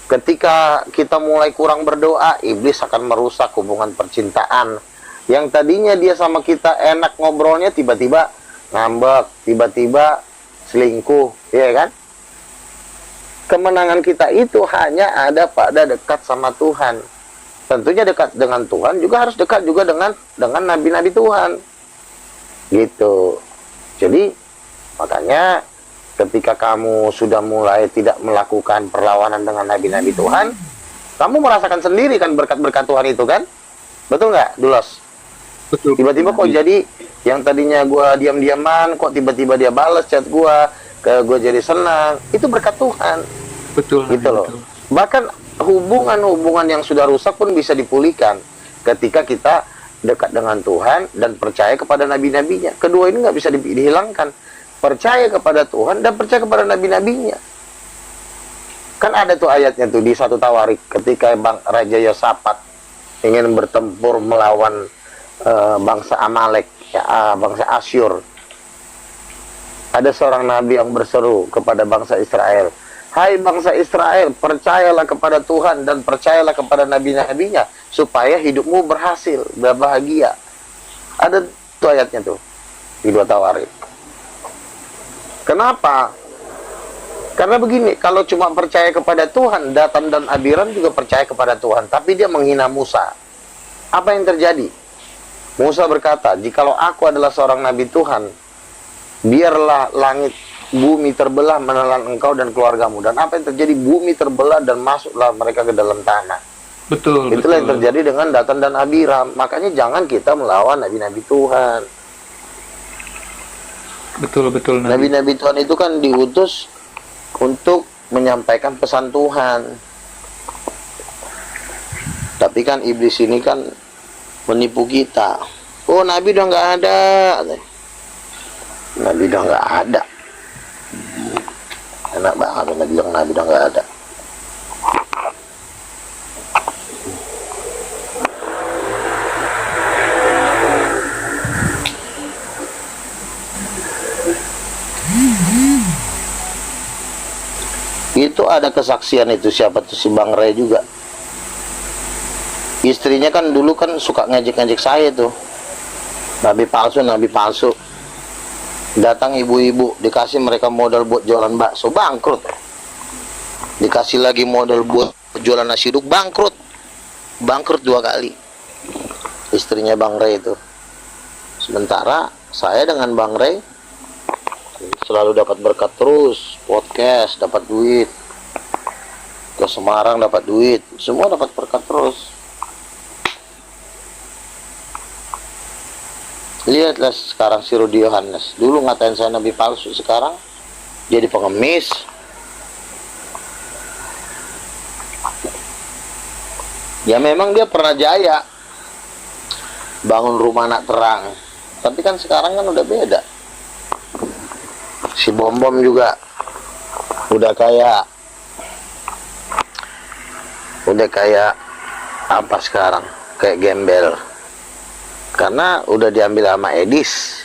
Speaker 3: Ketika kita mulai kurang berdoa, iblis akan merusak hubungan percintaan. Yang tadinya dia sama kita enak ngobrolnya, tiba-tiba ngambek, tiba-tiba selingkuh, ya kan? Kemenangan kita itu hanya ada pada dekat sama Tuhan. Tentunya dekat dengan Tuhan juga harus dekat juga dengan nabi-nabi Tuhan. Gitu. Jadi makanya ketika kamu sudah mulai tidak melakukan perlawanan dengan nabi-nabi Tuhan, kamu merasakan sendiri kan berkat-berkat Tuhan itu kan? Betul nggak, Dulos?
Speaker 10: Betul.
Speaker 3: Tiba-tiba kok jadi yang tadinya gua diam-diaman, kok tiba-tiba dia balas chat gua, ke gue jadi senang. Itu berkat Tuhan.
Speaker 10: Betul.
Speaker 3: Gitu loh.
Speaker 10: Betul.
Speaker 3: Bahkan hubungan-hubungan yang sudah rusak pun bisa dipulihkan ketika kita dekat dengan Tuhan dan percaya kepada nabi-nabinya. Kedua ini nggak bisa dihilangkan. Percaya kepada Tuhan dan percaya kepada nabi-nabinya. Kan ada tuh ayatnya tuh di 1 Tawarik ketika Raja Yosafat ingin bertempur melawan bangsa Amalek, ya, bangsa Asyur. Ada seorang nabi yang berseru kepada bangsa Israel, "Hai bangsa Israel, percayalah kepada Tuhan dan percayalah kepada nabi-nabinya supaya hidupmu berhasil, berbahagia." Ada tuh ayatnya tuh di 2 Tawarik. Kenapa? Karena begini, kalau cuma percaya kepada Tuhan, Datan dan Abiram juga percaya kepada Tuhan, tapi dia menghina Musa. Apa yang terjadi? Musa berkata, "Jikalau aku adalah seorang nabi Tuhan, biarlah langit bumi terbelah menelan engkau dan keluargamu." Dan apa yang terjadi? Bumi terbelah dan masuklah mereka ke dalam tanah.
Speaker 10: Betul.
Speaker 3: Itulah yang
Speaker 10: betul.
Speaker 3: terjadi dengan Datan dan Abiram. Makanya jangan kita melawan nabi-nabi Tuhan.
Speaker 10: Betul.
Speaker 3: Nabi-nabi Tuhan itu kan diutus untuk menyampaikan pesan Tuhan. Tapi kan iblis ini kan menipu kita. Oh, nabi udah nggak ada. Nabi udah nggak ada. Enak banget nabi bilang nabi udah nggak ada. Itu ada kesaksian itu, siapa tuh, si Bang Ray juga. Istrinya kan dulu kan suka ngejek-ngejek saya tuh. Nabi palsu. Datang ibu-ibu, dikasih mereka modal buat jualan bakso, bangkrut. Dikasih lagi modal buat jualan nasi uduk, bangkrut. Bangkrut 2 kali. Istrinya Bang Ray itu. Sementara saya dengan Bang Ray selalu dapat berkat terus, podcast, dapat duit. Ke Semarang dapat duit, semua dapat berkat terus. Lihatlah sekarang si Rudi Yohanes. Dulu ngatain saya nabi palsu, sekarang jadi pengemis. Ya memang dia pernah jaya bangun rumah anak terang. Tapi kan sekarang kan udah beda. Si Bom juga udah kayak apa sekarang? Kayak gembel. Karena udah diambil sama Edis.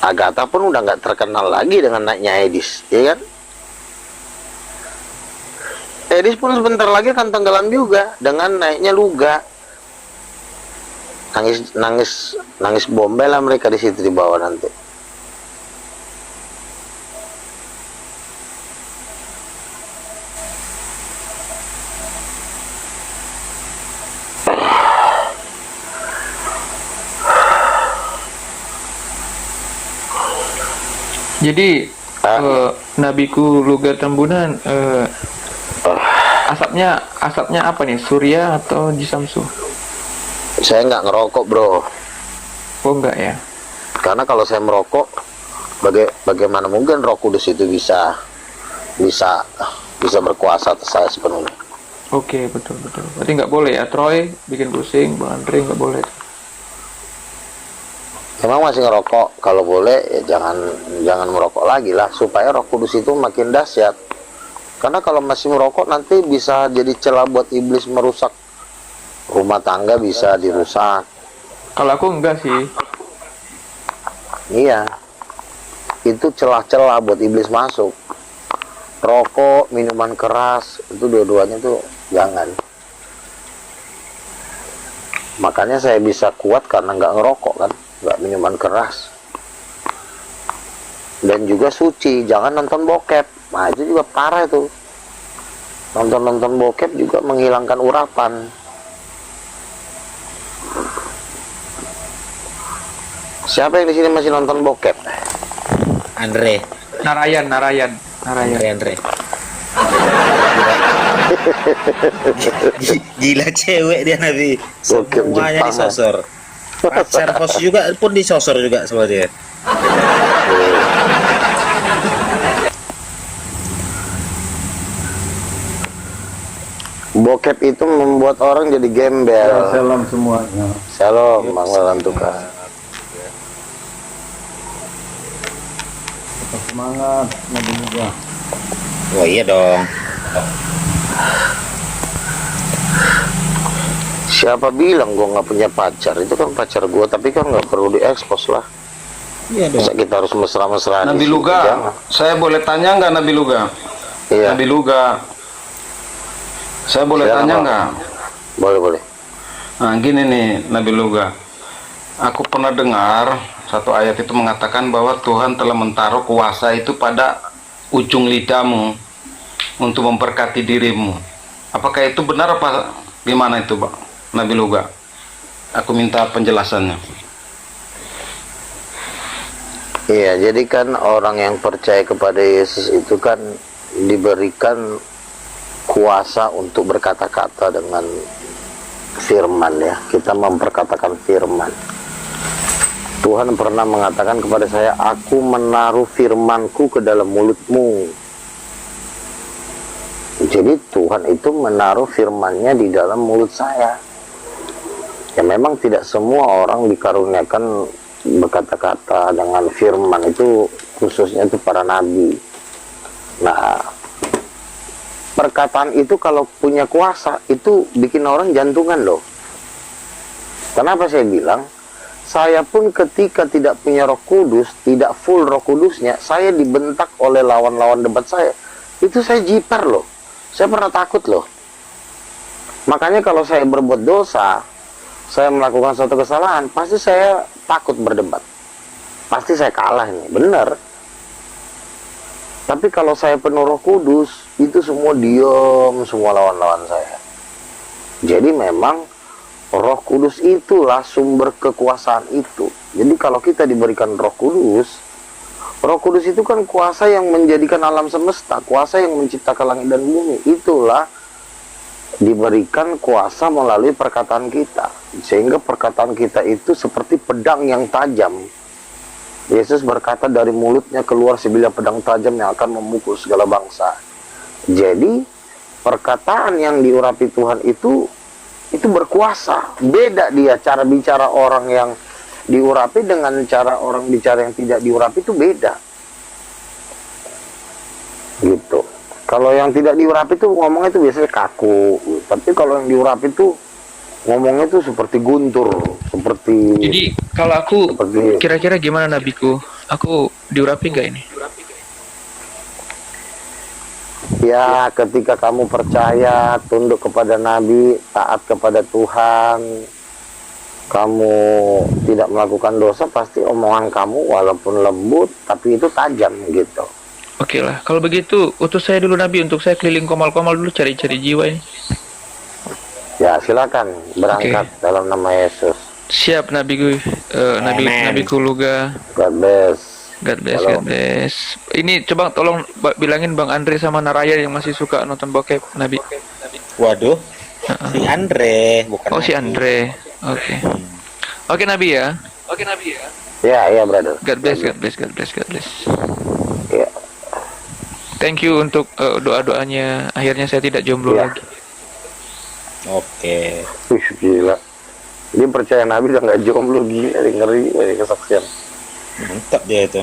Speaker 3: Agatha pun udah nggak terkenal lagi dengan naiknya Edis, ya kan? Edis pun sebentar lagi akan tenggelam juga dengan naiknya Luga. Nangis bombel lah mereka di situ di bawah nanti.
Speaker 10: Jadi nabiku Luga Tambunan, asapnya apa nih? Surya atau Jisamsu?
Speaker 3: Saya nggak ngerokok, bro.
Speaker 10: Oh enggak ya?
Speaker 3: Karena kalau saya merokok, bagaimana mungkin Roh Kudus itu bisa berkuasa atas saya sepenuhnya.
Speaker 10: Oke, betul. Berarti nggak boleh ya, Troy bikin pusing, Bang Andre nggak boleh.
Speaker 3: Emang masih ngerokok, kalau boleh ya jangan merokok lagi lah, supaya Roh Kudus itu makin dahsyat. Karena kalau masih merokok nanti bisa jadi celah buat iblis merusak rumah tangga, bisa dirusak.
Speaker 10: Kalau aku enggak sih.
Speaker 3: Iya, itu celah-celah buat iblis masuk. Rokok, minuman keras, itu dua-duanya tuh jangan. Makanya saya bisa kuat karena nggak ngerokok kan, nggak minuman keras. Dan juga suci, jangan nonton bokep. Nah itu juga parah itu. Nonton bokep juga menghilangkan urapan. Siapa yang di sini masih nonton bokep?
Speaker 7: Andre.
Speaker 10: Narayan.
Speaker 7: Gila cewek dia Nabi. Semuanya
Speaker 3: Jepang,
Speaker 7: disosor. Pacar host juga pun disosor juga sama dia.
Speaker 3: Bokep itu membuat orang jadi gembel.
Speaker 9: Salam semuanya.
Speaker 3: Shalom, Bang Walantuka.
Speaker 9: Semangat, Nabi juga.
Speaker 7: Oh iya dong.
Speaker 3: Siapa bilang gua nggak punya pacar? Itu kan pacar gua, tapi kan nggak perlu diekspos lah.
Speaker 7: Iya dong.
Speaker 3: Masa kita harus mesra-mesraan?
Speaker 8: Nabi
Speaker 3: di situ?
Speaker 8: Luga,
Speaker 3: Jangan.
Speaker 8: saya boleh tanya nggak Nabi Luga?
Speaker 3: Iya.
Speaker 8: Nabi Luga, saya boleh
Speaker 3: Silakan,
Speaker 8: tanya
Speaker 3: Pak.
Speaker 8: nggak?
Speaker 3: Boleh.
Speaker 8: Nah gini nih Nabi Luga, aku pernah dengar satu ayat itu mengatakan bahwa Tuhan telah menaruh kuasa itu pada ujung lidahmu untuk memberkati dirimu. Apakah itu benar apa gimana itu, Pak Nabi Luga? Aku minta penjelasannya.
Speaker 3: Iya, jadi kan orang yang percaya kepada Yesus itu kan diberikan kuasa untuk berkata-kata dengan firman ya. Kita memperkatakan firman. Tuhan pernah mengatakan kepada saya, aku menaruh firmanku ke dalam mulutmu. Jadi Tuhan itu menaruh firmannya di dalam mulut saya. Ya memang tidak semua orang dikaruniakan berkata-kata dengan firman itu, khususnya itu para nabi. Nah, perkataan itu kalau punya kuasa itu bikin orang jantungan loh. Kenapa saya bilang? Saya pun ketika tidak punya Roh Kudus, tidak full Roh Kudusnya, saya dibentak oleh lawan-lawan debat saya. Itu saya jiper loh. Saya pernah takut loh. Makanya kalau saya berbuat dosa, saya melakukan suatu kesalahan, pasti saya takut berdebat. Pasti saya kalah ini, benar. Tapi kalau saya penuh Roh Kudus, itu semua diam, semua lawan-lawan saya. Jadi memang Roh Kudus itulah sumber kekuasaan itu. Jadi kalau kita diberikan Roh Kudus itu kan kuasa yang menjadikan alam semesta, kuasa yang menciptakan langit dan bumi. Itulah diberikan kuasa melalui perkataan kita. Sehingga perkataan kita itu seperti pedang yang tajam. Yesus berkata dari mulutnya keluar sebilah pedang tajam yang akan memukul segala bangsa. Jadi perkataan yang diurapi Tuhan itu berkuasa. Beda dia cara bicara orang yang diurapi dengan cara orang bicara yang tidak diurapi itu beda. Gitu. Kalau yang tidak diurapi itu ngomongnya itu biasanya kaku. Tapi kalau yang diurapi itu ngomongnya itu seperti guntur, seperti.
Speaker 10: Jadi kalau aku
Speaker 3: seperti,
Speaker 10: kira-kira gimana nabiku? Aku diurapi nggak ini?
Speaker 3: ya ketika kamu percaya, tunduk kepada Nabi, taat kepada Tuhan, kamu tidak melakukan dosa, pasti omongan kamu walaupun lembut tapi itu tajam gitu.
Speaker 10: Oke lah, kalau begitu utus saya dulu Nabi untuk saya keliling komal-komal dulu cari-cari jiwa ini.
Speaker 3: Ya silakan berangkat dalam nama Yesus.
Speaker 10: Siap Nabiku, Nabiku Luga.
Speaker 3: God bless.
Speaker 10: God bless,
Speaker 3: Halo.
Speaker 10: God bless. Ini coba tolong bilangin Bang Andre sama Naraya yang masih suka nonton bokep Nabi.
Speaker 7: Waduh, si Andre bukan.
Speaker 10: Oh si
Speaker 7: aku.
Speaker 10: Andre. Oke. Oke Nabi ya.
Speaker 3: Ya brother.
Speaker 10: God bless, God bless, God bless, God bless.
Speaker 3: Ya.
Speaker 10: Thank you untuk doa-doanya. Akhirnya saya tidak jomblo
Speaker 3: Ya.
Speaker 10: lagi.
Speaker 7: Oke.
Speaker 3: Wih, gila. Dia percaya Nabi udah nggak jomblo, gila, ngeri kesaksian.
Speaker 7: Mantap dia itu.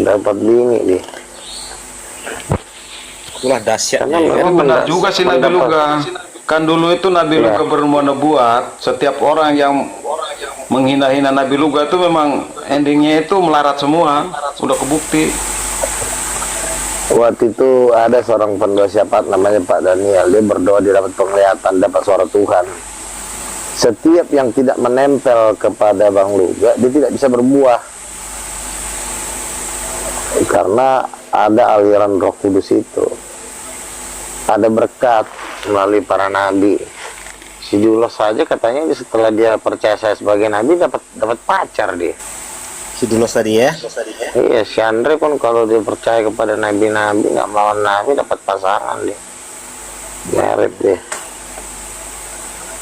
Speaker 3: Dapat bini dia.
Speaker 7: Itulah dahsyatnya.
Speaker 3: Karena
Speaker 7: Ya.
Speaker 3: memang
Speaker 8: Itu benar juga sih Nabi Luga. Kan dulu itu Nabi Luga bernubuat, setiap orang yang menghina-hina Nabi Luga itu memang endingnya itu melarat semua, udah kebukti.
Speaker 3: Waktu itu ada seorang pendoa siapa namanya Pak Daniel, dia berdoa dia dapat penglihatan, dapat suara Tuhan. Setiap yang tidak menempel kepada Bang Luga, dia tidak bisa berbuah. Karena ada aliran Roh Kudus itu, ada berkat melalui para nabi. Si Julos saja katanya setelah dia percaya saya sebagai nabi dapat pacar dia.
Speaker 7: Si Dulos tadi ya.
Speaker 3: Iya, si Andre pun kalau dia percaya kepada nabi-nabi, nggak melawan nabi, dapat pasangan dia, merit dia.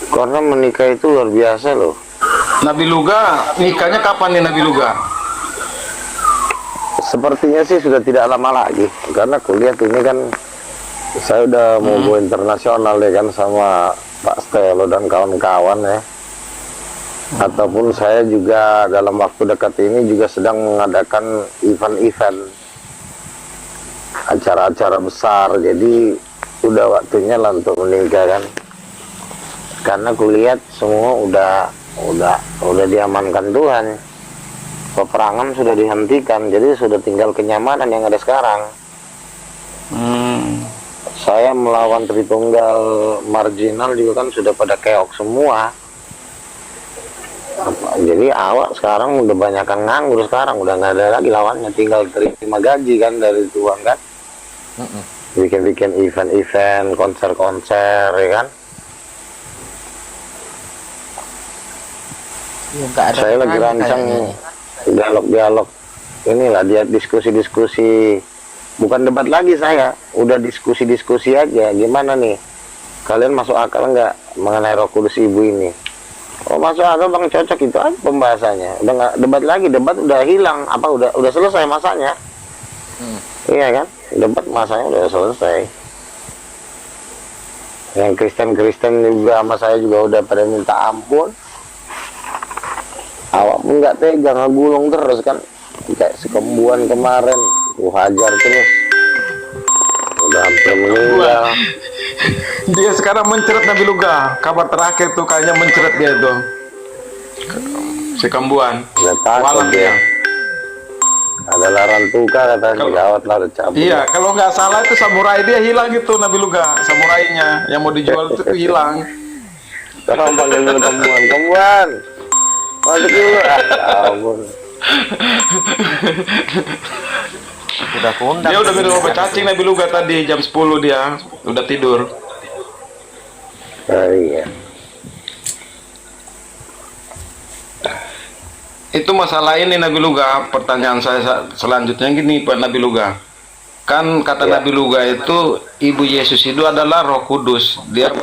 Speaker 3: Karena menikah itu luar biasa loh.
Speaker 8: Nabi Luga nikahnya kapan nih Nabi Luga?
Speaker 3: Sepertinya sih sudah tidak lama lagi, karena kulihat ini kan saya udah mau go internasional ya kan sama Pak Stelo dan kawan-kawan ya. Ataupun saya juga dalam waktu dekat ini juga sedang mengadakan event-event, acara-acara besar, jadi udah waktunya lah untuk menikah kan. Karena kulihat semua udah diamankan Tuhan. Peperangan sudah dihentikan, jadi sudah tinggal kenyamanan yang ada sekarang. Saya melawan Tritunggal marginal juga kan sudah pada keok semua. Jadi awak sekarang udah banyakan nganggur, sekarang udah nggak ada lagi lawannya, tinggal terima gaji kan dari Tuhan kan. Bikin-bikin event-event, konser-konser ya kan. Saya lagi rancang dialog-dialog inilah, dia diskusi-diskusi, bukan debat lagi, saya udah diskusi-diskusi aja. Gimana nih, kalian masuk akal nggak mengenai Roh Kudus Ibu ini? Oh masuk akal Bang, cocok, itu aja pembahasannya. Udah nggak debat lagi, debat udah hilang, apa udah selesai masanya. Iya kan, debat masanya udah selesai. Yang Kristen juga sama saya juga udah pada minta ampun. Awak pun nggak tega, ngegulung terus kan, kayak sekembuan kemarin, hajar terus, udah hampir meninggal.
Speaker 8: Dia sekarang mencret Nabi Luga, kabar terakhir tuh kayaknya mencret dia itu, si Kambuan.
Speaker 3: Udah takut dia. Ada laran tuka katanya, gawat lah, cabut.
Speaker 8: Iya, kalau nggak salah itu samurai dia hilang gitu Nabi Luga, samurainya yang mau dijual itu hilang.
Speaker 3: Sekarang panggil dulu Kambuan. Masuk dulu, ampun.
Speaker 8: Dia udah minum obat cacing Nabi Luga tadi jam 10 dia udah tidur.
Speaker 3: Iya.
Speaker 8: Itu masalah ini Nabi Luga. Pertanyaan saya selanjutnya gini Pak Nabi Luga. Kan kata Nabi Luga itu Ibu Yesus itu adalah Roh Kudus. Dia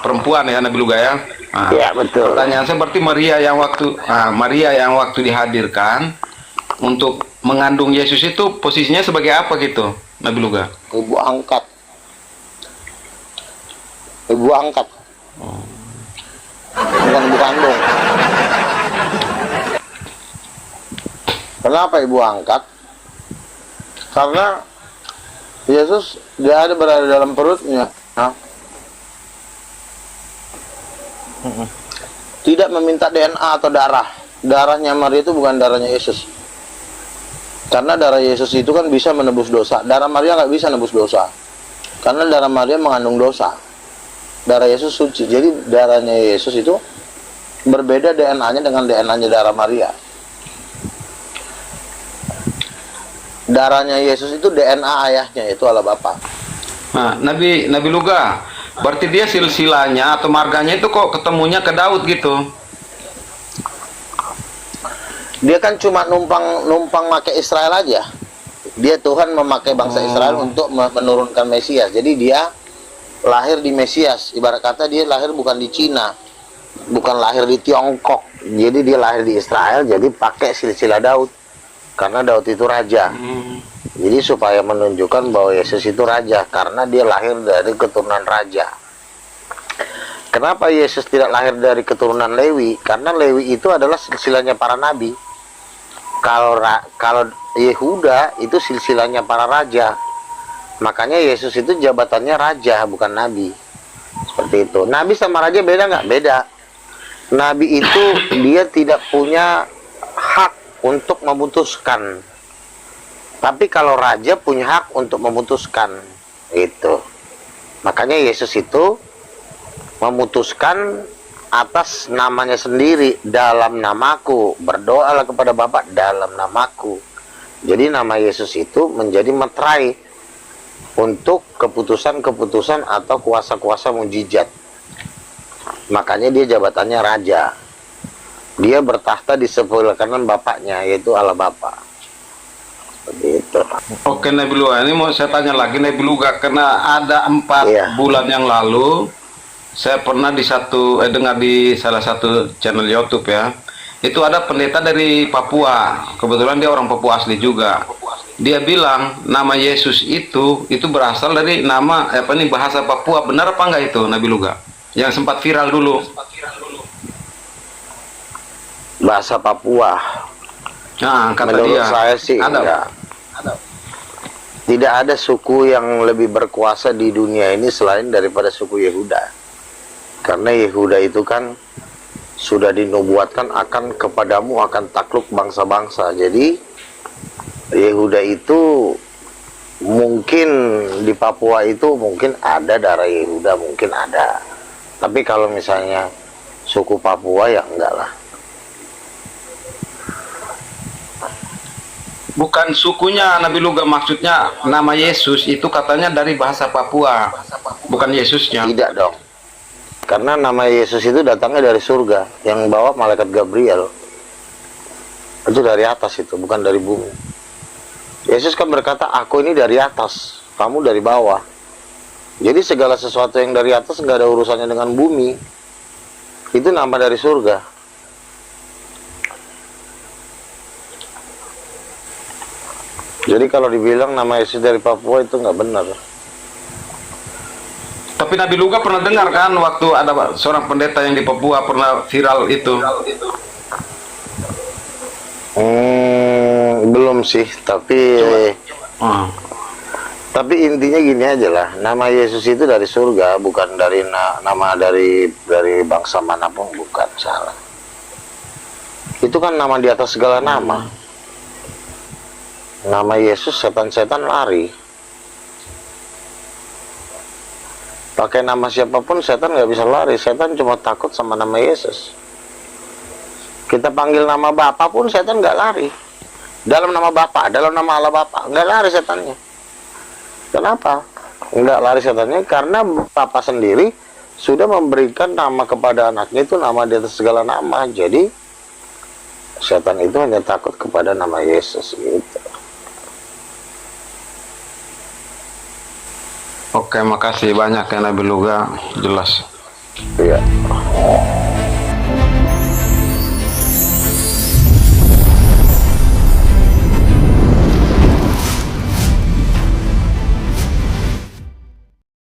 Speaker 8: perempuan ya Nabi Luga ya. Nah,
Speaker 3: betul.
Speaker 8: Pertanyaan saya berarti Maria yang waktu dihadirkan untuk mengandung Yesus itu posisinya sebagai apa gitu Nabi Luga?
Speaker 3: Ibu angkat. Bukan ibu kandung. Kenapa ibu angkat? Karena Yesus dia ada berada dalam perutnya. Tidak meminta DNA atau darah. Darahnya Maria itu bukan darahnya Yesus. Karena darah Yesus itu kan bisa menebus dosa. Darah Maria nggak bisa menebus dosa. Karena darah Maria mengandung dosa. Darah Yesus suci. Jadi darahnya Yesus itu berbeda DNA-nya dengan DNA-nya darah Maria. Darahnya Yesus itu DNA ayahnya, itu Allah Bapa.
Speaker 8: Nah, Nabi Luga, berarti dia silsilahnya atau marganya itu kok ketemunya ke Daud gitu?
Speaker 3: Dia kan cuma numpang pakai Israel aja. Dia Tuhan memakai bangsa Israel untuk menurunkan Mesias. Jadi dia lahir di Mesias. Ibarat kata dia lahir bukan di Cina, bukan lahir di Tiongkok. Jadi dia lahir di Israel. Jadi pakai silsilah Daud. Karena Daud itu raja. Jadi supaya menunjukkan bahwa Yesus itu raja, karena dia lahir dari keturunan raja. Kenapa Yesus tidak lahir dari keturunan Lewi? Karena Lewi itu adalah silsilahnya para nabi. Kalau Yehuda itu silsilahnya para raja. Makanya Yesus itu jabatannya raja, bukan nabi. Seperti itu. Nabi sama raja beda nggak? Beda. Nabi itu dia tidak punya hak untuk memutuskan, tapi kalau raja punya hak untuk memutuskan. Itu makanya Yesus itu memutuskan atas namanya sendiri. Dalam namaku, berdoalah kepada Bapa dalam namaku. Jadi nama Yesus itu menjadi meterai untuk keputusan-keputusan atau kuasa-kuasa mujizat. Makanya dia jabatannya raja. Dia bertahta di sebelah kanan bapaknya, yaitu Allah Bapa. Begitu.
Speaker 8: Oke Nabi Luga, ini mau saya tanya lagi Nabi Luga, karena ada 4
Speaker 3: Iya.
Speaker 8: bulan yang lalu saya pernah dengar di salah satu channel YouTube ya. Itu ada pendeta dari Papua. Kebetulan dia orang Papua asli juga. Dia bilang nama Yesus itu berasal dari nama bahasa Papua. Benar apa enggak itu Nabi Luga? Yang sempat viral dulu.
Speaker 3: Bahasa Papua.
Speaker 8: Nah, kata
Speaker 3: Menurut
Speaker 8: dia.
Speaker 3: saya sih enggak. Tidak ada suku yang lebih berkuasa di dunia ini selain daripada suku Yehuda. Karena Yehuda itu kan sudah dinubuatkan akan kepadamu akan takluk bangsa-bangsa. Jadi Yehuda itu mungkin di Papua itu mungkin ada darah Yehuda, mungkin ada. Tapi kalau misalnya suku Papua ya enggak lah.
Speaker 8: Bukan sukunya Nabi Luga, maksudnya nama Yesus itu katanya dari bahasa Papua, bukan Yesusnya.
Speaker 3: Tidak dong. Karena nama Yesus itu datangnya dari surga, yang bawa malaikat Gabriel. Itu dari atas itu, bukan dari bumi. Yesus kan berkata, aku ini dari atas, kamu dari bawah. Jadi segala sesuatu yang dari atas nggak ada urusannya dengan bumi. Itu nama dari surga. Jadi kalau dibilang nama Yesus dari Papua itu nggak benar.
Speaker 8: Tapi Nabi Luga pernah dengar kan waktu ada seorang pendeta yang di Papua pernah viral itu.
Speaker 3: Belum sih, tapi tapi intinya gini aja lah, nama Yesus itu dari surga, bukan dari nama dari bangsa manapun, bukan, salah. Itu kan nama di atas segala nama. Nama Yesus, setan-setan lari. Pakai nama siapapun setan nggak bisa lari. Setan cuma takut sama nama Yesus. Kita panggil nama Bapa pun setan nggak lari. Dalam nama Bapa, dalam nama Allah Bapa, nggak lari setannya. Kenapa nggak lari setannya? Karena Bapa sendiri sudah memberikan nama kepada anaknya, itu nama di atas segala nama. Jadi setan itu hanya takut kepada nama Yesus gitu.
Speaker 8: Oke, makasih banyak ya Nabi Luga, jelas.
Speaker 3: Iya.